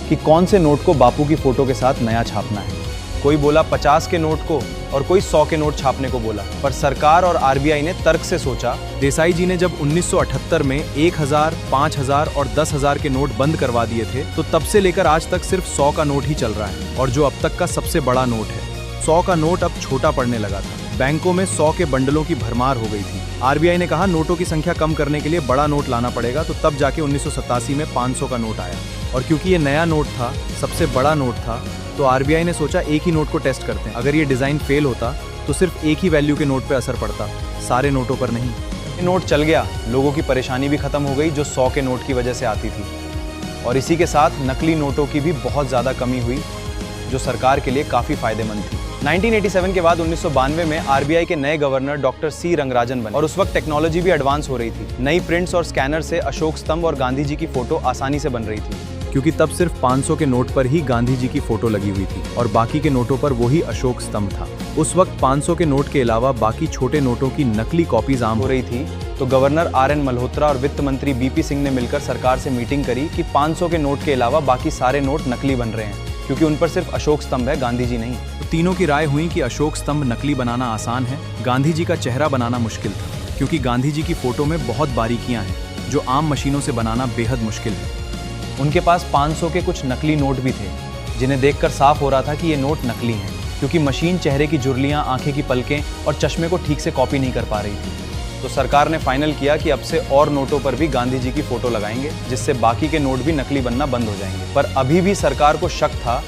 कि कौन से नोट को बापू की फोटो के साथ नया छापना है। कोई बोला 50 के नोट को और कोई 100 के नोट छापने को बोला। पर सरकार और आरबीआई ने तर्क से सोचा। देसाई जी ने जब 1978 में 1000, 5000 और 10,000 के नोट बंद करवा दिए थे, तो तब से लेकर आज तक सिर्फ 100 का नोट ही चल रहा है, और जो अब तक का सबसे बड़ा नोट है। 100 का नोट अब छोटा पड़ने लगा था। बैंकों में 100 के बंडलों की भरमार हो गई थी। आरबीआई ने कहा नोटों की संख्या कम करने के लिए बड़ा नोट लाना पड़ेगा, तो तब जाके 1987 में 500 का नोट आया। और क्योंकि ये नया नोट था, सबसे बड़ा नोट था, तो आरबीआई ने सोचा एक ही नोट को टेस्ट करते हैं। अगर ये डिज़ाइन फेल होता तो सिर्फ एक ही वैल्यू के नोट पे असर पड़ता, सारे नोटों पर नहीं। ये नोट चल गया, लोगों की परेशानी भी खत्म हो गई जो 100 के नोट की वजह से आती थी। और इसी के साथ नकली नोटों की भी बहुत ज़्यादा कमी हुई, जो सरकार के लिए काफ़ी फायदेमंद थी। 1987 के बाद 1992 में आरबीआई के नए गवर्नर डॉक्टर सी रंगराजन बने, और उस वक्त टेक्नोलॉजी भी एडवांस हो रही थी। नई प्रिंट्स और स्कैनर से अशोक स्तंभ और गांधी जी की फोटो आसानी से बन रही थी, क्योंकि तब सिर्फ 500 के नोट पर ही गांधी जी की फोटो लगी हुई थी और बाकी के नोटों पर वही अशोक स्तंभ था। उस वक्त 500 के नोट के अलावा बाकी छोटे नोटों की नकली कॉपीज आम हो रही थी। तो गवर्नर आर.एन. मल्होत्रा और वित्त मंत्री बीपी सिंह ने मिलकर सरकार से मीटिंग करी कि 500 के नोट के अलावा बाकी सारे नोट नकली बन रहे हैं, क्योंकि उन पर सिर्फ अशोक स्तंभ है, गांधी जी नहीं। तो तीनों की राय हुई कि अशोक स्तंभ नकली बनाना आसान है, गांधी जी का चेहरा बनाना मुश्किल था, क्योंकि गांधी जी की फोटो में बहुत बारीकियां हैं जो आम मशीनों से बनाना बेहद मुश्किल है। उनके पास 500 के कुछ नकली नोट भी थे, जिन्हें देखकर साफ हो रहा था कि ये नोट नकली हैं, क्योंकि मशीन चेहरे की झुर्रियां, आंखें की पलकें और चश्मे को ठीक से कॉपी नहीं कर पा रही थी। तो सरकार ने फाइनल किया कि अब से और नोटों पर भी गांधी जी की फोटो लगाएंगे, जिससे बाकी के नोट भी नकली बनना बंद हो जाएंगे। पर अभी भी सरकार को शक था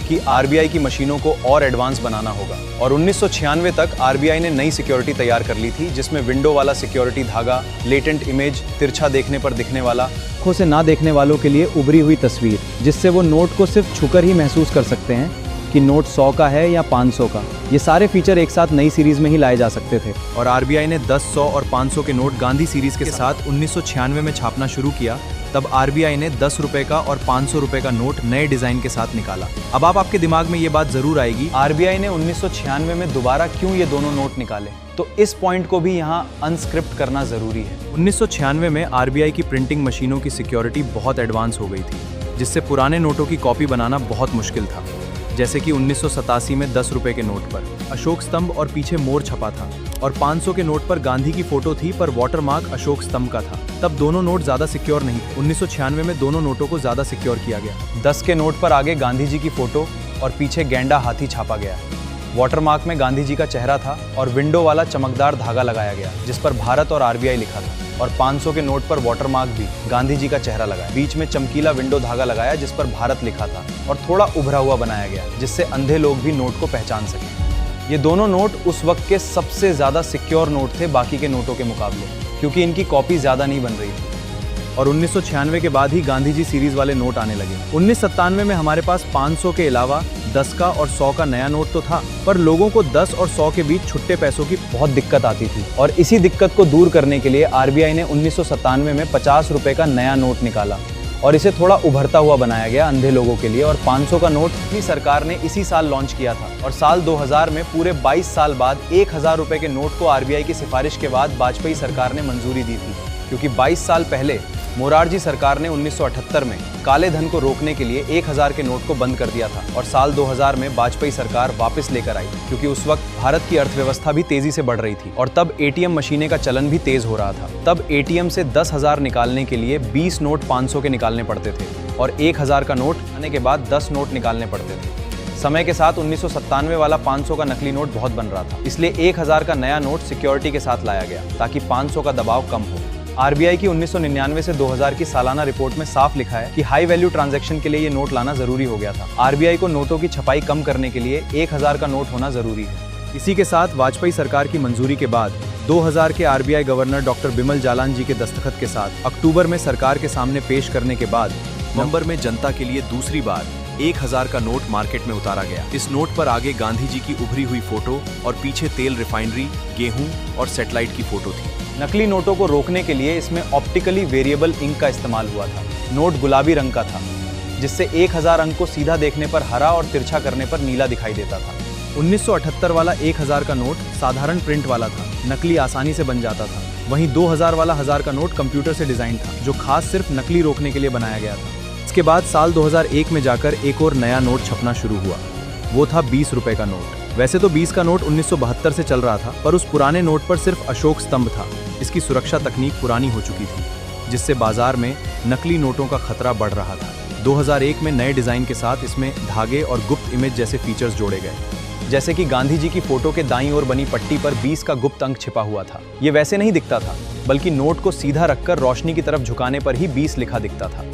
कि आरबीआई की मशीनों को और एडवांस बनाना होगा, और 1996 तक आरबीआई ने नई सिक्योरिटी तैयार कर ली थी, जिसमें विंडो वाला सिक्योरिटी धागा, लेटेंट इमेज, तिरछा देखने पर दिखने वाला, आंखों से ना देखने वालों के लिए उभरी हुई तस्वीर, जिससे वो नोट को सिर्फ छूकर ही महसूस कर सकते हैं कि नोट 100 का है या 500 का। ये सारे फीचर एक साथ नई सीरीज में ही लाए जा सकते थे। और आरबीआई ने 10, 100 और 500 के नोट गांधी सीरीज के साथ 1996 में छापना शुरू किया। तब आरबीआई ने 10 रुपए का और 500 रुपए का नोट नए डिजाइन के साथ निकाला। अब आपके दिमाग में ये बात जरूर आएगी, आरबीआई ने 1996 में दोबारा क्यों ये दोनों नोट निकाले? तो इस पॉइंट को भी यहाँ अनस्क्रिप्ट करना जरूरी है। 1996 में आरबीआई की प्रिंटिंग मशीनों की सिक्योरिटी बहुत एडवांस हो गई थी, जिससे पुराने नोटों की कॉपी बनाना बहुत मुश्किल था। जैसे कि 1987 में 10 रुपए के नोट पर अशोक स्तंभ और पीछे मोर छपा था, और 500 के नोट पर गांधी की फोटो थी, पर वाटरमार्क अशोक स्तंभ का था। तब दोनों नोट ज्यादा सिक्योर नहीं थे। 1996 में दोनों नोटों को ज्यादा सिक्योर किया गया। 10 के नोट पर आगे गांधी जी की फोटो और पीछे गैंडा हाथी छापा गया। वाटरमार्क में गांधी जी का चेहरा था और विंडो वाला चमकदार धागा लगाया गया, जिस पर भारत और आरबीआई लिखा था। और 500 के नोट पर वाटरमार्क भी गांधी जी का चेहरा लगाया, बीच में चमकीला विंडो धागा लगाया जिस पर भारत लिखा था, और थोड़ा उभरा हुआ बनाया गया, जिससे अंधे लोग भी नोट को पहचान सकें। ये दोनों नोट उस वक्त के सबसे ज्यादा सिक्योर नोट थे बाकी के नोटों के मुकाबले, क्योंकि इनकी कॉपी ज्यादा नहीं बन रही थी। और 1996 के बाद ही गांधी जी सीरीज वाले नोट आने लगे। 1997 में हमारे पास 500 के अलावा 10 का और 100 का नया नोट तो था, पर लोगों को 10 और 100 के बीच छुट्टे पैसों की बहुत दिक्कत आती थी और इसी दिक्कत को दूर करने के लिए आरबीआई ने 1997 में 50 रुपए का नया नोट निकाला और इसे थोड़ा उभरता हुआ बनाया गया अंधे लोगों के लिए। और 500 का नोट भी सरकार ने इसी साल लॉन्च किया था और साल 2000 में पूरे 22 साल बाद 1000 रुपए के नोट को आरबीआई की सिफारिश के बाद वाजपेयी सरकार ने मंजूरी दी थी, क्योंकि 22 साल पहले मोरारजी सरकार ने 1978 में काले धन को रोकने के लिए 1000 के नोट को बंद कर दिया था और साल 2000 में वाजपेयी सरकार वापस लेकर आई, क्योंकि उस वक्त भारत की अर्थव्यवस्था भी तेजी से बढ़ रही थी और तब एटीएम मशीनें का चलन भी तेज हो रहा था। तब एटीएम से 10,000 निकालने के लिए 20 नोट 500 के निकालने पड़ते थे और 1000 का नोट आने के बाद 10 नोट निकालने पड़ते थे। समय के साथ 1997 वाला 500 का नकली नोट बहुत बन रहा था, इसलिए 1000 का नया नोट सिक्योरिटी के साथ लाया गया ताकि 500 का दबाव कम हो। आरबीआई की 1999 से 2000 की सालाना रिपोर्ट में साफ लिखा है कि हाई वैल्यू ट्रांजैक्शन के लिए ये नोट लाना जरूरी हो गया था। आरबीआई को नोटों की छपाई कम करने के लिए 1000 का नोट होना जरूरी है। इसी के साथ वाजपेयी सरकार की मंजूरी के बाद 2000 के RBI governor doctor Bimal Jalan ji के दस्तखत के साथ अक्टूबर में सरकार के सामने पेश करने के बाद नवंबर में जनता के लिए दूसरी बार 1000 का नोट मार्केट में उतारा गया। इस नोट पर आगे गांधी जी की उभरी हुई फोटो और पीछे तेल रिफाइनरी, गेहूं और सैटेलाइट की फोटो थी। नकली नोटों को रोकने के लिए इसमें ऑप्टिकली वेरिएबल इंक का इस्तेमाल हुआ था। नोट गुलाबी रंग का था, जिससे 1000 अंक को सीधा देखने पर हरा और तिरछा करने पर नीला दिखाई देता था। 1978 वाला 1000 का नोट साधारण प्रिंट वाला था, नकली आसानी से बन जाता था। वहीं 2000 वाला 1000 का नोट कंप्यूटर से डिजाइन था, जो खास सिर्फ नकली रोकने के लिए बनाया गया था। इसके बाद साल 2001 में जाकर एक और नया नोट छपना शुरू हुआ, वो था 20 रुपए का नोट। वैसे तो 20 का नोट 1972 से चल रहा था, पर उस पुराने नोट पर सिर्फ अशोक स्तंभ था। इसकी सुरक्षा तकनीक पुरानी हो चुकी थी, जिससे बाजार में नकली नोटों का खतरा बढ़ रहा था। 2001 में नए डिजाइन के साथ इसमें धागे और गुप्त इमेज जैसे फीचर्स जोड़े गए, जैसे कि गांधी जी की फोटो के दाईं ओर बनी पट्टी पर 20 का गुप्त अंक छिपा हुआ था। ये वैसे नहीं दिखता था, बल्कि नोट को सीधा रखकर रोशनी की तरफ झुकाने पर ही 20 लिखा दिखता था।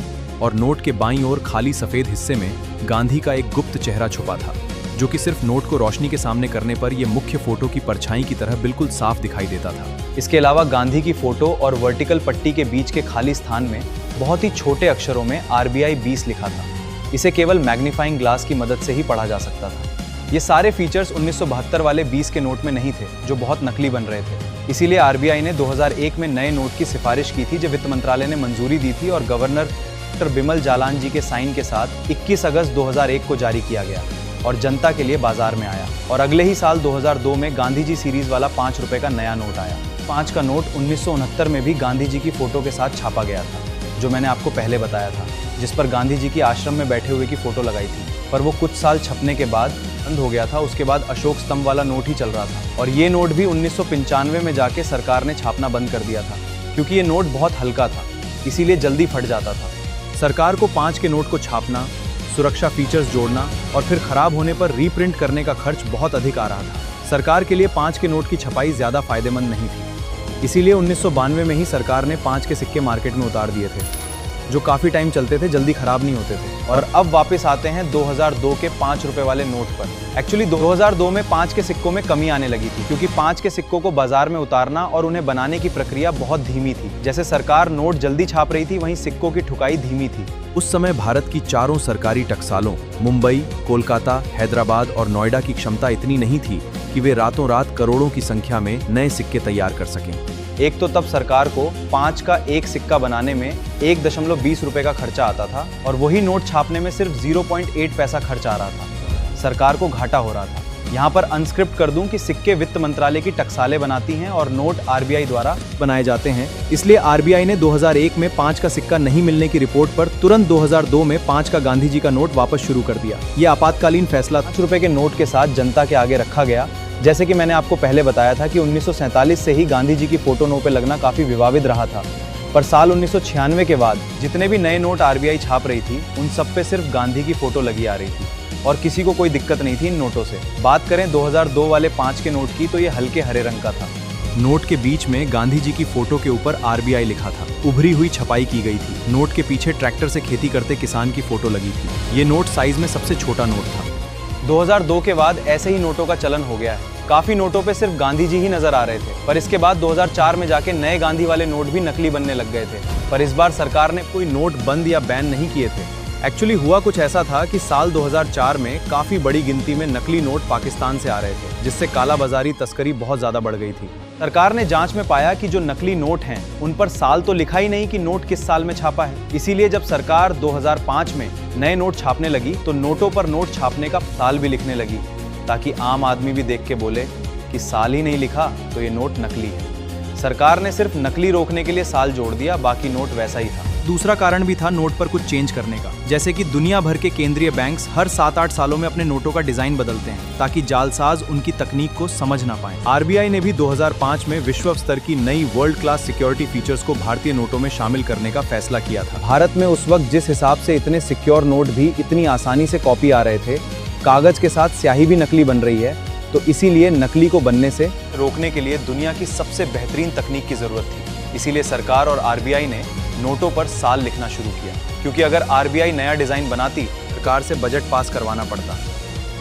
और नोट के बाईं ओर खाली सफेद हिस्से में गांधी का एक गुप्त चेहरा छुपा था, जो कि सिर्फ नोट को रोशनी के सामने करने पर यह मुख्य फोटो की परछाई की तरह बिल्कुल साफ दिखाई देता था। इसके अलावा गांधी की फोटो और वर्टिकल पट्टी के बीच के खाली स्थान में बहुत ही छोटे अक्षरों में आरबीआई 20 लिखा था। इसे केवल मैग्नीफाइंग ग्लास की मदद से ही पढ़ा जा सकता था। ये सारे फीचर्स 1972 वाले 20 के नोट में नहीं थे, जो बहुत नकली बन रहे थे। इसीलिए आरबीआई ने 2001 में नए नोट की सिफारिश की थी, जो वित्त मंत्रालय ने मंजूरी दी थी और गवर्नर डॉक्टर बिमल जालान जी के साइन के साथ 21 अगस्त 2001 को जारी किया गया और जनता के लिए बाजार में आया। और अगले ही साल 2002 में गांधी जी सीरीज वाला 5 रुपए का नया नोट आया। 5 का नोट 1969 में भी गांधी जी की फोटो के साथ छापा गया था, जो मैंने आपको पहले बताया था, जिस पर गांधी जी की आश्रम में बैठे हुए की फोटो लगाई थी। पर वो कुछ साल छपने के बाद बंद हो गया था। उसके बाद अशोक स्तंभ वाला नोट ही चल रहा था और ये नोट भी 1995 में जाके सरकार ने छापना बंद कर दिया था, क्योंकि ये नोट बहुत हल्का था, इसीलिए जल्दी फट जाता था। सरकार को 5 के नोट को छापना, सुरक्षा फीचर्स जोड़ना और फिर खराब होने पर रीप्रिंट करने का खर्च बहुत अधिक आ रहा था। सरकार के लिए 5 के नोट की छपाई ज़्यादा फायदेमंद नहीं थी, इसीलिए 1992 में ही सरकार ने 5 के सिक्के मार्केट में उतार दिए थे, जो काफ़ी टाइम चलते थे, जल्दी खराब नहीं होते थे। और अब वापस आते हैं 2002 के 5 रुपए वाले नोट पर। एक्चुअली 2002 में 5 के सिक्कों में कमी आने लगी थी, क्योंकि 5 के सिक्कों को बाजार में उतारना और उन्हें बनाने की प्रक्रिया बहुत धीमी थी। जैसे सरकार नोट जल्दी छाप रही थी, वहीं सिक्कों की ठुकाई धीमी थी। उस समय भारत की चारों सरकारी टकसालों मुंबई, कोलकाता, हैदराबाद और नोएडा की क्षमता इतनी नहीं थी कि वे रातों रात करोड़ों की संख्या में नए सिक्के तैयार कर सकें। एक तो तब सरकार को 5 का एक सिक्का बनाने में 1.20 रुपए का खर्चा आता था और वही नोट छापने में सिर्फ 0.8 पैसा खर्च आ रहा था। सरकार को घाटा हो रहा था। यहाँ पर अनस्क्रिप्ट कर दूं कि सिक्के वित्त मंत्रालय की टकसालें बनाती हैं और नोट आरबीआई द्वारा बनाए जाते हैं। इसलिए आरबीआई ने 2001 में 5 का सिक्का नहीं मिलने की रिपोर्ट पर तुरंत 2002 में 5 का गांधी जी का नोट वापस शुरू कर दिया। ये आपातकालीन फैसला 5 रुपए के नोट के साथ जनता के आगे रखा गया। जैसे कि मैंने आपको पहले बताया था कि 1947 से ही गांधी जी की फोटो नोट पे लगना काफ़ी विवादित रहा था, पर साल 1996 के बाद जितने भी नए नोट आरबीआई छाप रही थी, उन सब पे सिर्फ गांधी की फोटो लगी आ रही थी और किसी को कोई दिक्कत नहीं थी इन नोटों से। बात करें 2002 वाले 5 के नोट की, तो ये हल्के हरे रंग का था। नोट के बीच में गांधी जी की फोटो के ऊपर आरबीआई लिखा था। उभरी हुई छपाई की गई थी। नोट के पीछे ट्रैक्टर से खेती करते किसान की फोटो लगी थी। ये नोट साइज में सबसे छोटा नोट था। 2002 के बाद ऐसे ही नोटों का चलन हो गया है। काफी नोटों पे सिर्फ गांधी जी ही नजर आ रहे थे। पर इसके बाद 2004 में जाके नए गांधी वाले नोट भी नकली बनने लग गए थे। पर इस बार सरकार ने कोई नोट बंद या बैन नहीं किए थे। एक्चुअली हुआ कुछ ऐसा था कि साल 2004 में काफी बड़ी गिनती में नकली नोट पाकिस्तान से आ रहे थे, जिससे कालाबाजारी तस्करी बहुत ज्यादा बढ़ गई थी। सरकार ने जांच में पाया कि जो नकली नोट हैं, उन पर साल तो लिखा ही नहीं कि नोट किस साल में छापा है। इसीलिए जब सरकार 2005 में नए नोट छापने लगी तो नोटों पर नोट छापने का साल भी लिखने लगी, ताकि आम आदमी भी देख के बोले कि साल ही नहीं लिखा तो ये नोट नकली है। सरकार ने सिर्फ नकली रोकने के लिए साल जोड़ दिया, बाकी नोट वैसा ही था। दूसरा कारण भी था नोट पर कुछ चेंज करने का, जैसे कि दुनिया भर के केंद्रीय बैंक्स हर 7-8 सालों में अपने नोटों का डिजाइन बदलते हैं, ताकि जालसाज उनकी तकनीक को समझ ना पाएं। आरबीआई ने भी 2005 में विश्व स्तर की नई वर्ल्ड क्लास सिक्योरिटी फीचर्स को भारतीय नोटों में शामिल करने का फैसला किया था। भारत में उस वक्त जिस हिसाब से इतने सिक्योर नोट भी इतनी आसानी से कॉपी आ रहे थे, कागज के साथ स्याही भी नकली बन रही है, तो इसीलिए नकली को बनने से रोकने के लिए दुनिया की सबसे बेहतरीन तकनीक की जरूरत थी। इसीलिए सरकार और आरबीआई ने नोटों पर साल लिखना शुरू किया, क्योंकि अगर आरबीआई नया डिजाइन बनाती, सरकार से बजट पास करवाना पड़ता,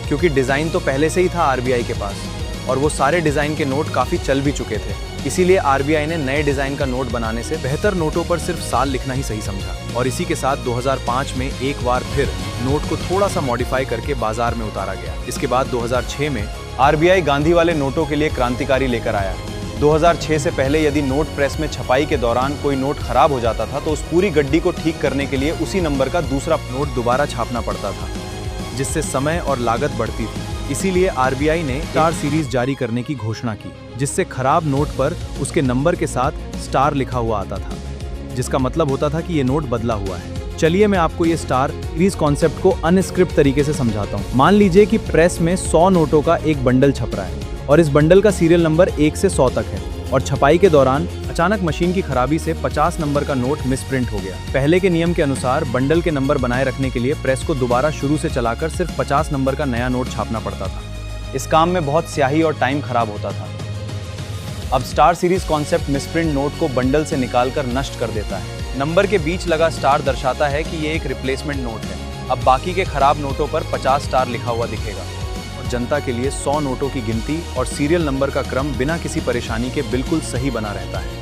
क्योंकि डिजाइन तो पहले से ही था आरबीआई के पास और वो सारे डिजाइन के नोट काफी चल भी चुके थे। इसीलिए आरबीआई ने नए डिजाइन का नोट बनाने से बेहतर नोटों पर सिर्फ साल लिखना ही सही समझा। और इसी के साथ 2005 में एक बार फिर नोट को थोड़ा सा मॉडिफाई करके बाजार में उतारा गया। इसके बाद 2006 में आरबीआई गांधी वाले नोटों के लिए क्रांतिकारी लेकर आया। 2006 से पहले यदि नोट प्रेस में छपाई के दौरान कोई नोट खराब हो जाता था तो उस पूरी गड्डी को ठीक करने के लिए उसी नंबर का दूसरा नोट दोबारा छापना पड़ता था, जिससे समय और लागत बढ़ती थी। इसीलिए आरबीआई ने स्टार सीरीज जारी करने की घोषणा की, जिससे खराब नोट पर उसके नंबर के साथ स्टार लिखा हुआ आता था, जिसका मतलब होता था कि ये नोट बदला हुआ है। चलिए मैं आपको ये स्टार सीरीज कॉन्सेप्ट को अनस्क्रिप्ट तरीके से समझाता हूँ। मान लीजिए कि प्रेस में 100 नोटों का एक बंडल छप रहा है और इस बंडल का सीरियल नंबर 1 से 100 तक है, और छपाई के दौरान अचानक मशीन की खराबी से 50 नंबर का नोट मिसप्रिंट हो गया। पहले के नियम के अनुसार बंडल के नंबर बनाए रखने के लिए प्रेस को दोबारा शुरू से चलाकर सिर्फ 50 नंबर का नया नोट छापना पड़ता था। इस काम में बहुत स्याही और टाइम खराब होता था। अब star series concept misprint note को बंडल से निकालकर नष्ट कर देता है। नंबर के बीच लगा स्टार दर्शाता है कि ये एक रिप्लेसमेंट नोट है। अब बाकी के खराब नोटों पर 50 स्टार लिखा हुआ दिखेगा और जनता के लिए 100 नोटों की गिनती और सीरियल नंबर का क्रम बिना किसी परेशानी के बिल्कुल सही बना रहता है।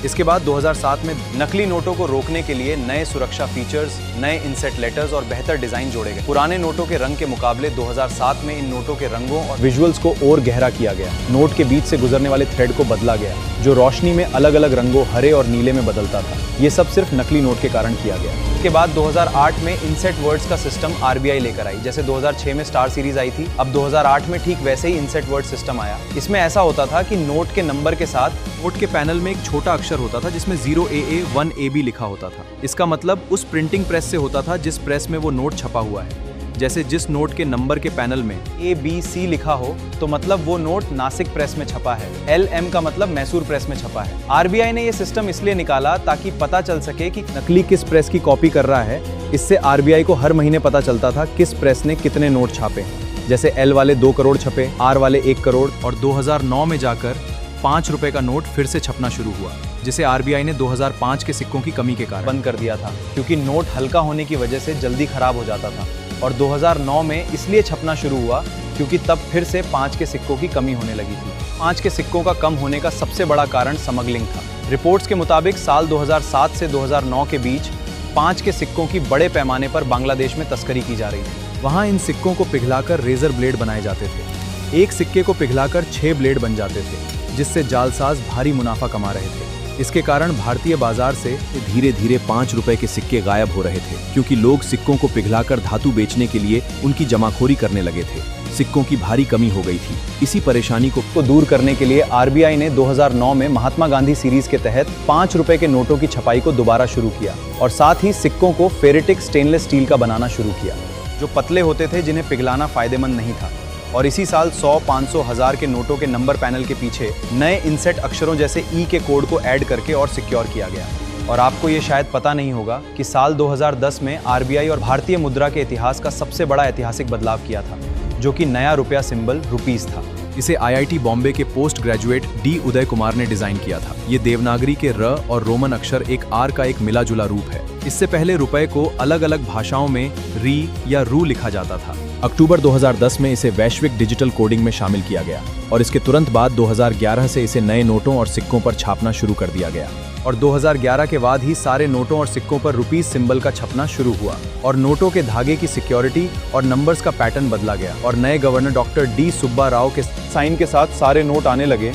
इसके बाद 2007 में नकली नोटों को रोकने के लिए नए सुरक्षा फीचर्स, नए इनसेट लेटर्स और बेहतर डिजाइन जोड़े गए। पुराने नोटों के रंग के मुकाबले 2007 में इन नोटों के रंगों और विजुअल्स को और गहरा किया गया। नोट के बीच से गुजरने वाले थ्रेड को बदला गया, जो रोशनी में अलग अलग रंगों हरे और नीले में बदलता था। ये सब सिर्फ नकली नोट के कारण किया गया। इसके बाद 2008 में इनसेट वर्ड्स का सिस्टम आरबीआई लेकर आई। जैसे 2006 में स्टार सीरीज आई थी, अब 2008 में ठीक वैसे ही इनसेट वर्ड सिस्टम आया। इसमें ऐसा होता था कि नोट के नंबर के साथ नोट के पैनल में एक छोटा अक्षर होता था जिसमें 0AA 1AB लिखा होता था। इसका मतलब उस प्रिंटिंग प्रेस से होता था जिस प्रेस में वो नोट छपा हुआ है। जैसे जिस नोट के नंबर के पैनल में ABC लिखा हो तो मतलब वो नोट नासिक प्रेस में छपा है। LM का मतलब मैसूर प्रेस में छपा है। आरबीआई ने ये सिस्टम इसलिए निकाला ताकि पता चल सके कि नकली किस प्रेस की कॉपी कर रहा है। इससे आरबीआई को हर महीने पता चलता था किस प्रेस ने कितने नोट छापे। जैसे L वाले 2 करोड़ छपे, R वाले 1 करोड़, और 2009 में जाकर 5 रुपए का नोट फिर से छपना शुरू हुआ, जिसे आरबीआई ने 2005 के सिक्कों की कमी के कारण बंद कर दिया था, क्योंकि नोट हल्का होने की वजह से जल्दी खराब हो जाता था। और 2009 में इसलिए छपना शुरू हुआ क्योंकि तब फिर से 5 के सिक्कों की कमी होने लगी थी। 5 के सिक्कों का कम होने का सबसे बड़ा कारण स्मगलिंग था। रिपोर्ट्स के मुताबिक साल 2007 से 2009 के बीच 5 के सिक्कों की बड़े पैमाने पर बांग्लादेश में तस्करी की जा रही थी। वहाँ इन सिक्कों को पिघलाकर रेजर ब्लेड बनाए जाते थे। एक सिक्के को पिघलाकर 6 ब्लेड बन जाते थे, जिससे जालसाज भारी मुनाफा कमा रहे थे। इसके कारण भारतीय बाजार से धीरे धीरे 5 रुपए के सिक्के गायब हो रहे थे, क्योंकि लोग सिक्कों को पिघलाकर धातु बेचने के लिए उनकी जमाखोरी करने लगे थे। सिक्कों की भारी कमी हो गई थी। इसी परेशानी को दूर करने के लिए आरबीआई ने 2009 में महात्मा गांधी सीरीज के तहत 5 रुपए के नोटों की छपाई को दोबारा शुरू किया और साथ ही सिक्कों को फेरेटिक स्टेनलेस स्टील का बनाना शुरू किया, जो पतले होते थे, जिन्हें पिघलाना फायदेमंद नहीं था। और इसी साल 100, 500, 1000 के नोटों के नंबर पैनल के पीछे नए इनसेट अक्षरों जैसे ई के कोड को ऐड करके और सिक्योर किया गया। और आपको ये शायद पता नहीं होगा कि साल 2010 में आरबीआई और भारतीय मुद्रा के इतिहास का सबसे बड़ा ऐतिहासिक बदलाव किया था, जो कि नया रुपया सिंबल रुपीस था। इसे आईआईटी बॉम्बे के post graduate D Uday Kumar ने डिजाइन किया था। ये देवनागरी के र और रोमन अक्षर एक आर का एक मिला जुला रूप है। इससे पहले रुपए को अलग अलग भाषाओं में री या रू लिखा जाता था। अक्टूबर 2010 में इसे वैश्विक डिजिटल कोडिंग में शामिल किया गया और इसके तुरंत बाद 2011 से इसे नए नोटों और सिक्कों पर छापना शुरू कर दिया गया। और 2011 के बाद ही सारे नोटों और सिक्कों पर रुपीस सिंबल का छपना शुरू हुआ और नोटों के धागे की सिक्योरिटी और नंबर्स का पैटर्न बदला गया और नए governor doctor D Subba Rao के साइन के साथ सारे नोट आने लगे।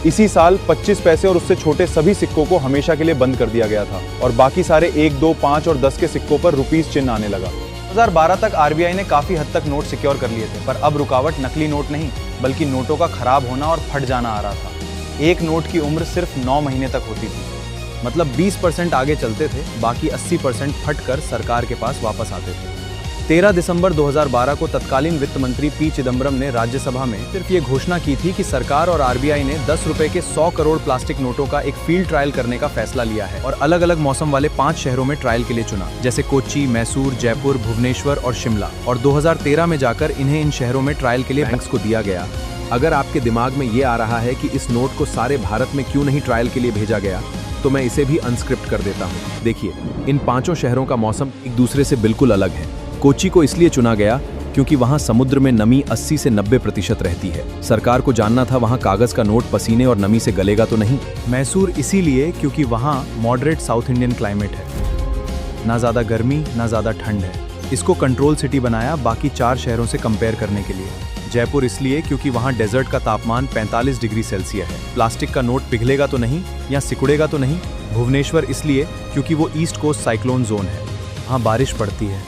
इसी साल 25 पैसे और उससे छोटे सभी सिक्कों को हमेशा के लिए बंद कर दिया गया था और बाकी सारे 1, 2, 5 और 10 के सिक्कों पर रुपीस चिन्ह आने लगा। 2012 तक आरबीआई ने काफी हद तक नोट सिक्योर कर लिए थे, पर अब रुकावट नकली नोट नहीं बल्कि नोटों का खराब होना और फट जाना आ रहा था। एक नोट की उम्र सिर्फ 9 महीने तक होती थी, मतलब 20% आगे चलते थे, बाकी 80% फट कर सरकार के पास वापस आते थे। 13 दिसंबर 2012 को तत्कालीन वित्त मंत्री पी चिदम्बरम ने राज्यसभा में सिर्फ ये घोषणा की थी कि सरकार और आरबीआई ने 10 रुपए के 100 करोड़ प्लास्टिक नोटों का एक फील्ड ट्रायल करने का फैसला लिया है और अलग अलग मौसम वाले 5 शहरों में ट्रायल के लिए चुना, जैसे कोच्चि, मैसूर, जयपुर, भुवनेश्वर और शिमला। और 2013 में जाकर इन्हें इन शहरों में ट्रायल के लिए बैंक्स को दिया गया। अगर आपके दिमाग में ये आ रहा है कि इस नोट को सारे भारत में क्यों नहीं ट्रायल के लिए भेजा गया, तो मैं इसे भी अनस्क्रिप्ट कर देता हूँ। देखिए, इन 5 शहरों का मौसम एक दूसरे से बिल्कुल अलग है। कोच्चि को इसलिए चुना गया क्योंकि वहां समुद्र में नमी 80 से 90% रहती है। सरकार को जानना था वहां कागज का नोट पसीने और नमी से गलेगा तो नहीं। मैसूर इसीलिए क्योंकि वहां मॉडरेट साउथ इंडियन क्लाइमेट है, ना ज़्यादा गर्मी ना ज़्यादा ठंड है। इसको कंट्रोल सिटी बनाया बाकी 4 शहरों से कंपेयर करने के लिए। जयपुर इसलिए क्योंकि वहाँ डेजर्ट का तापमान 45 डिग्री सेल्सियस है, प्लास्टिक का नोट पिघलेगा तो नहीं या सिकुड़ेगा तो नहीं। भुवनेश्वर इसलिए क्योंकि वो ईस्ट कोस्ट साइक्लोन जोन है, वहाँ बारिश पड़ती है,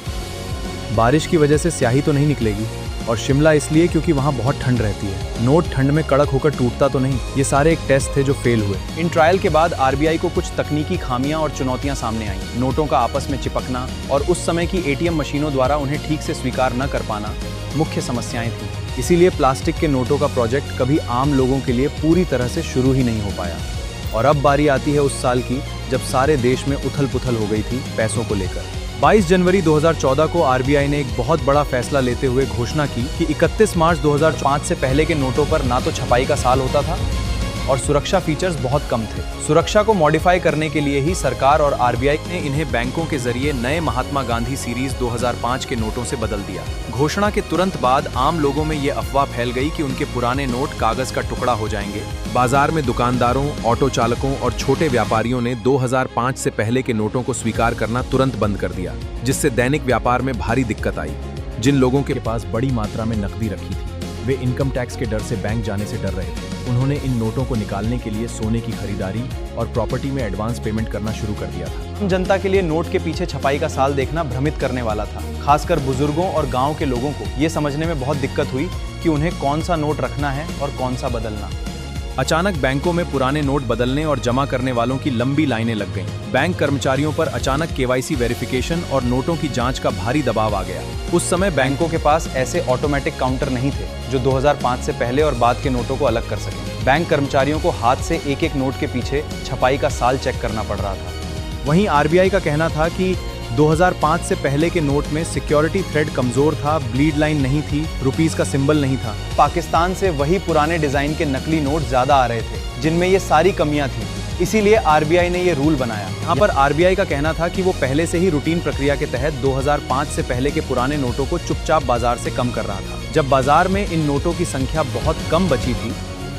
बारिश की वजह से स्याही तो नहीं निकलेगी। और शिमला इसलिए क्योंकि वहाँ बहुत ठंड रहती है, नोट ठंड में कड़क होकर टूटता तो नहीं। ये सारे एक टेस्ट थे जो फेल हुए। इन ट्रायल के बाद आरबीआई को कुछ तकनीकी खामियां और चुनौतियां सामने आईं। नोटों का आपस में चिपकना और उस समय की एटीएम मशीनों द्वारा उन्हें ठीक से स्वीकार न कर पाना मुख्य समस्याएं थीं। इसीलिए प्लास्टिक के नोटों का प्रोजेक्ट कभी आम लोगों के लिए पूरी तरह से शुरू ही नहीं हो पाया। और अब बारी आती है उस साल की जब सारे देश में उथल पुथल हो गई थी पैसों को लेकर। 22 जनवरी 2014 को आरबीआई ने एक बहुत बड़ा फैसला लेते हुए घोषणा की कि 31 मार्च 2005 से पहले के नोटों पर ना तो छपाई का साल होता था और सुरक्षा फीचर्स बहुत कम थे। सुरक्षा को मॉडिफाई करने के लिए ही सरकार और आरबीआई ने इन्हें बैंकों के जरिए नए महात्मा गांधी सीरीज 2005 के नोटों से बदल दिया। घोषणा के तुरंत बाद आम लोगों में ये अफवाह फैल गई कि उनके पुराने नोट कागज का टुकड़ा हो जाएंगे। बाजार में दुकानदारों, ऑटो चालकों और छोटे व्यापारियों ने 2005 से पहले के नोटों को स्वीकार करना तुरंत बंद कर दिया, जिससे दैनिक व्यापार में भारी दिक्कत आई। जिन लोगों के पास बड़ी मात्रा में नकदी रखी थी, वे इनकम टैक्स के डर से बैंक जाने से डर रहे थे। उन्होंने इन नोटों को निकालने के लिए सोने की खरीदारी और प्रॉपर्टी में एडवांस पेमेंट करना शुरू कर दिया था। जनता के लिए नोट के पीछे छपाई का साल देखना भ्रमित करने वाला था। खासकर बुजुर्गों और गांव के लोगों को ये समझने में बहुत दिक्कत हुई कि उन्हें कौन सा नोट रखना है और कौन सा बदलना। अचानक बैंकों में पुराने नोट बदलने और जमा करने वालों की लंबी लाइनें लग गईं। बैंक कर्मचारियों पर अचानक केवाईसी वेरिफिकेशन और नोटों की जांच का भारी दबाव आ गया। उस समय बैंकों के पास ऐसे ऑटोमेटिक काउंटर नहीं थे जो 2005 से पहले और बाद के नोटों को अलग कर सकें। बैंक कर्मचारियों को हाथ से एक एक नोट के पीछे छपाई का साल चेक करना पड़ रहा था। वहीं आरबीआई का कहना था कि 2005 से पहले के नोट में सिक्योरिटी थ्रेड कमजोर था, ब्लीड लाइन नहीं थी, रुपीस का सिंबल नहीं था। पाकिस्तान से वही पुराने डिजाइन के नकली नोट ज्यादा आ रहे थे जिनमें ये सारी कमियां थी। इसीलिए आरबीआई ने ये रूल बनाया। यहाँ पर आरबीआई का कहना था कि वो पहले से ही रूटीन प्रक्रिया के तहत 2005 से पहले के पुराने नोटों को चुपचाप बाजार से कम कर रहा था। जब बाजार में इन नोटों की संख्या बहुत कम बची थी,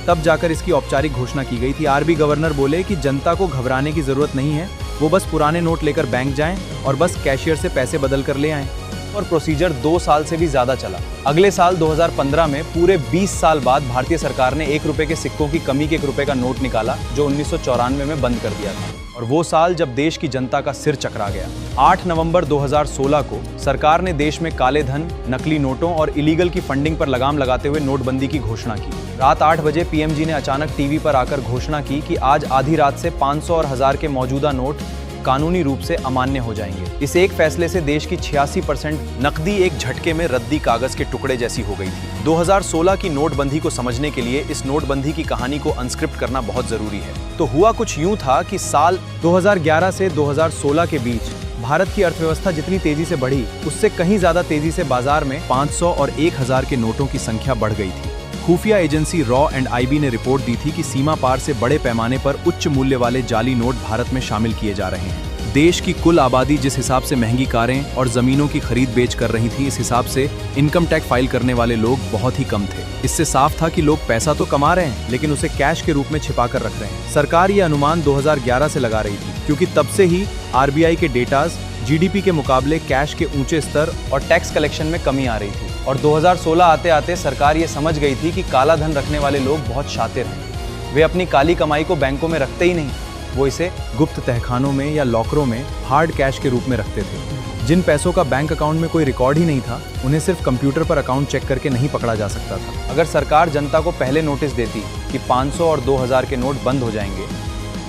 तब जाकर इसकी औपचारिक घोषणा की गई थी। आरबी गवर्नर बोले कि जनता को घबराने की जरूरत नहीं है, वो बस पुराने नोट लेकर बैंक जाएं और बस कैशियर से पैसे बदल कर ले आएं। और प्रोसीजर 2 साल से भी ज्यादा चला। अगले साल 2015 में पूरे 20 साल बाद भारतीय सरकार ने 1 रुपए के सिक्कों की कमी के 1 रुपए का नोट निकाला जो 1994 में बंद कर दिया था। और वो साल जब देश की जनता का सिर चकरा गया। 8 नवंबर 2016 को सरकार ने देश में काले धन, नकली नोटों और इलीगल की फंडिंग पर लगाम लगाते हुए नोटबंदी की घोषणा की। रात 8 बजे पीएम जी ने अचानक टीवी पर आकर घोषणा की कि आज आधी रात से 500 और 1000 के मौजूदा नोट कानूनी रूप से अमान्य हो जाएंगे। इस एक फैसले से देश की 86% नकदी एक झटके में रद्दी कागज के टुकड़े जैसी हो गई थी। 2016 की नोटबंदी को समझने के लिए इस नोटबंदी की कहानी को अनस्क्रिप्ट करना बहुत जरूरी है। तो हुआ कुछ यूं था कि साल 2011 से 2016 के बीच भारत की अर्थव्यवस्था जितनी तेजी से बढ़ी, उससे कहीं ज्यादा तेजी से बाजार में 500 और 1000 के नोटों की संख्या बढ़ गई थी। खुफिया एजेंसी रॉ एंड आईबी ने रिपोर्ट दी थी कि सीमा पार से बड़े पैमाने पर उच्च मूल्य वाले जाली नोट भारत में शामिल किए जा रहे हैं। देश की कुल आबादी जिस हिसाब से महंगी कारें और जमीनों की खरीद बेच कर रही थी, इस हिसाब से इनकम टैक्स फाइल करने वाले लोग बहुत ही कम थे। इससे साफ था कि लोग पैसा तो कमा रहे हैं, लेकिन उसे कैश के रूप में छिपा कर रख रहे हैं। सरकार ये अनुमान 2011 से लगा रही थी, क्योंकि तब से ही आरबीआई के डेटाज जीडीपी के मुकाबले कैश के ऊंचे स्तर और टैक्स कलेक्शन में कमी आ रही थी। और 2016 आते आते सरकार ये समझ गई थी कि काला धन रखने वाले लोग बहुत शातिर हैं। वे अपनी काली कमाई को बैंकों में रखते ही नहीं, वो इसे गुप्त तहखानों में या लॉकरों में हार्ड कैश के रूप में रखते थे। जिन पैसों का बैंक अकाउंट में कोई रिकॉर्ड ही नहीं था, उन्हें सिर्फ कंप्यूटर पर अकाउंट चेक करके नहीं पकड़ा जा सकता था। अगर सरकार जनता को पहले नोटिस देती कि 500 और 2000 के नोट बंद हो जाएंगे,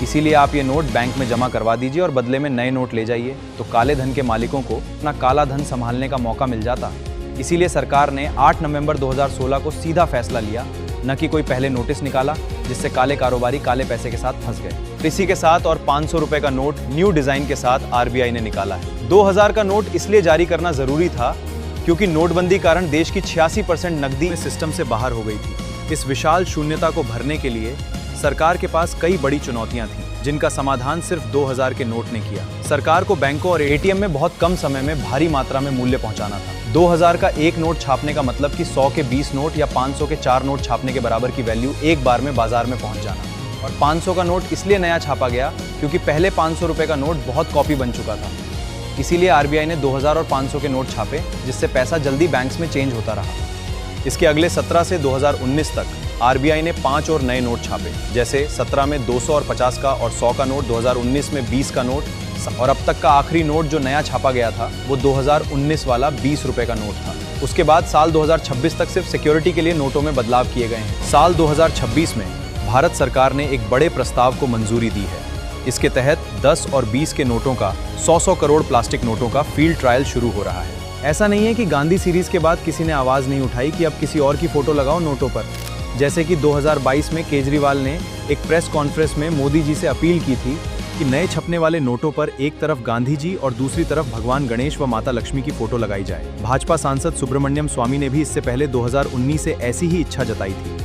इसीलिए आप ये नोट बैंक में जमा करवा दीजिए और बदले में नए नोट ले जाइए, तो काले धन के मालिकों को अपना काला धन संभालने का मौका मिल जाता। इसीलिए सरकार ने 8 नवंबर 2016 को सीधा फैसला लिया, न कि कोई पहले नोटिस निकाला, जिससे काले कारोबारी काले पैसे के साथ फंस गए। इसी के साथ और 500 रुपए का नोट न्यू डिजाइन के साथ आरबीआई ने निकाला है। 2000 का नोट इसलिए जारी करना जरूरी था क्योंकि नोटबंदी कारण देश की 86% नकदी सिस्टम से बाहर हो गई थी। इस विशाल शून्यता को भरने के लिए सरकार के पास कई बड़ी चुनौतियां थीं, जिनका समाधान सिर्फ 2000 के नोट ने किया। सरकार को बैंकों और एटीएम में बहुत कम समय में भारी मात्रा में मूल्य पहुंचाना था। 2000 का एक नोट छापने का मतलब कि 100 के 20 नोट या 500 के 4 नोट छापने के बराबर की वैल्यू एक बार में बाजार में पहुंच जाना। और 500 का नोट इसलिए नया छापा गया क्योंकि पहले 500 रुपए का नोट बहुत कॉपी बन चुका था। इसीलिए आरबीआई ने 2000 और 500 के नोट छापे, जिससे पैसा जल्दी बैंक्स में चेंज होता रहा। इसके अगले 17 से 2019 तक आरबीआई ने 5 और नए नोट छापे, जैसे 17 में 200 और 50 का और 100 का नोट, 2019 में 20 का नोट, और अब तक का आखिरी नोट जो नया छापा गया था वो 2019 वाला 20 रुपए का नोट था। उसके बाद साल 2026 तक सिर्फ सिक्योरिटी के लिए नोटों में बदलाव किए गए हैं। साल 2026 में भारत सरकार ने एक बड़े प्रस्ताव को मंजूरी दी है। इसके तहत 10 और 20 के नोटों का 100 करोड़ प्लास्टिक नोटों का फील्ड ट्रायल शुरू हो रहा है। ऐसा नहीं है कि गांधी सीरीज के बाद किसी ने आवाज नहीं उठाई कि अब किसी और की फोटो लगाओ नोटों पर। जैसे कि 2022 में केजरीवाल ने एक प्रेस कॉन्फ्रेंस में मोदी जी से अपील की थी कि नए छपने वाले नोटों पर एक तरफ गांधी जी और दूसरी तरफ भगवान गणेश व माता लक्ष्मी की फोटो लगाई जाए। भाजपा सांसद सुब्रमण्यम स्वामी ने भी इससे पहले 2019 से ऐसी ही इच्छा जताई थी।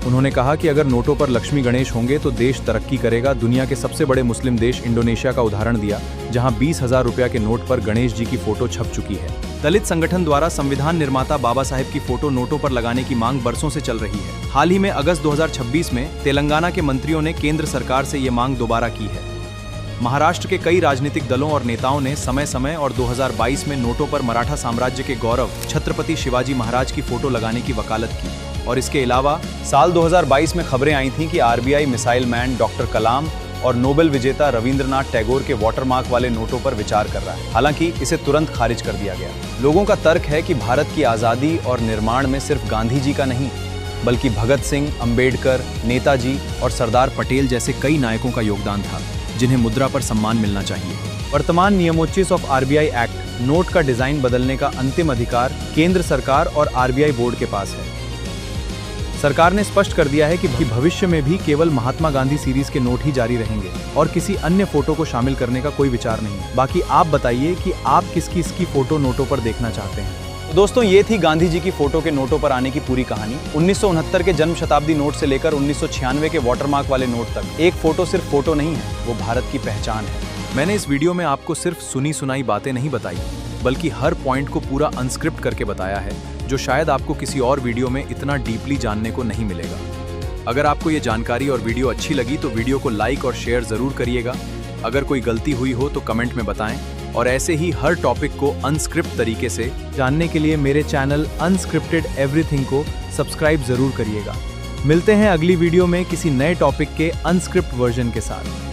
उन्होंने कहा कि अगर नोटों पर लक्ष्मी गणेश होंगे तो देश तरक्की करेगा। दुनिया के सबसे बड़े मुस्लिम देश इंडोनेशिया का उदाहरण दिया, जहां 20,000 रुपया के नोट पर गणेश जी की फोटो छप चुकी है। दलित संगठन द्वारा संविधान निर्माता बाबा साहेब की फोटो नोटों पर लगाने की मांग बरसों से चल रही है। हाल ही में अगस्त 2026 में तेलंगाना के मंत्रियों ने केंद्र सरकार से ये मांग दोबारा की है। महाराष्ट्र के कई राजनीतिक दलों और नेताओं ने समय समय और 2022 में नोटों पर मराठा साम्राज्य के गौरव छत्रपति शिवाजी महाराज की फोटो लगाने की वकालत की। और इसके अलावा साल 2022 में खबरें आई थीं कि आरबीआई मिसाइल मैन डॉक्टर कलाम और नोबेल विजेता रविंद्रनाथ टैगोर के वाटरमार्क वाले नोटों पर विचार कर रहा है। हालांकि इसे तुरंत खारिज कर दिया गया। लोगों का तर्क है कि भारत की आज़ादी और निर्माण में सिर्फ गांधी जी का नहीं, बल्कि भगत सिंह, अंबेडकर, नेताजी और सरदार पटेल जैसे कई नायकों का योगदान था, जिन्हें मुद्रा पर सम्मान मिलना चाहिए। वर्तमान नियमोचित ऑफ आरबीआई एक्ट नोट का डिजाइन बदलने का अंतिम अधिकार केंद्र सरकार और आरबीआई बोर्ड के पास है। सरकार ने स्पष्ट कर दिया है कि भविष्य में भी केवल महात्मा गांधी सीरीज के नोट ही जारी रहेंगे और किसी अन्य फोटो को शामिल करने का कोई विचार नहीं है। बाकी आप बताइए कि आप किसकी फोटो नोटों पर देखना चाहते हैं। तो दोस्तों, ये थी गांधी जी की फोटो के नोटों पर आने की पूरी कहानी। 1969 के जन्म शताब्दी नोट से लेकर 1996 के वाटरमार्क वाले नोट तक एक फोटो सिर्फ फोटो नहीं है, वो भारत की पहचान है। मैंने इस वीडियो में आपको सिर्फ सुनी सुनाई बातें नहीं बताई, बल्कि हर पॉइंट को पूरा अनस्क्रिप्ट करके बताया है, जो शायद आपको किसी और वीडियो में इतना डीपली जानने को नहीं मिलेगा। अगर आपको ये जानकारी और वीडियो अच्छी लगी तो वीडियो को लाइक और शेयर जरूर करिएगा। अगर कोई गलती हुई हो तो कमेंट में बताएं, और ऐसे ही हर टॉपिक को अनस्क्रिप्ट तरीके से जानने के लिए मेरे चैनल अनस्क्रिप्टेड एवरीथिंग को सब्सक्राइब जरूर करिएगा। मिलते हैं अगली वीडियो में किसी नए टॉपिक के अनस्क्रिप्ट वर्जन के साथ।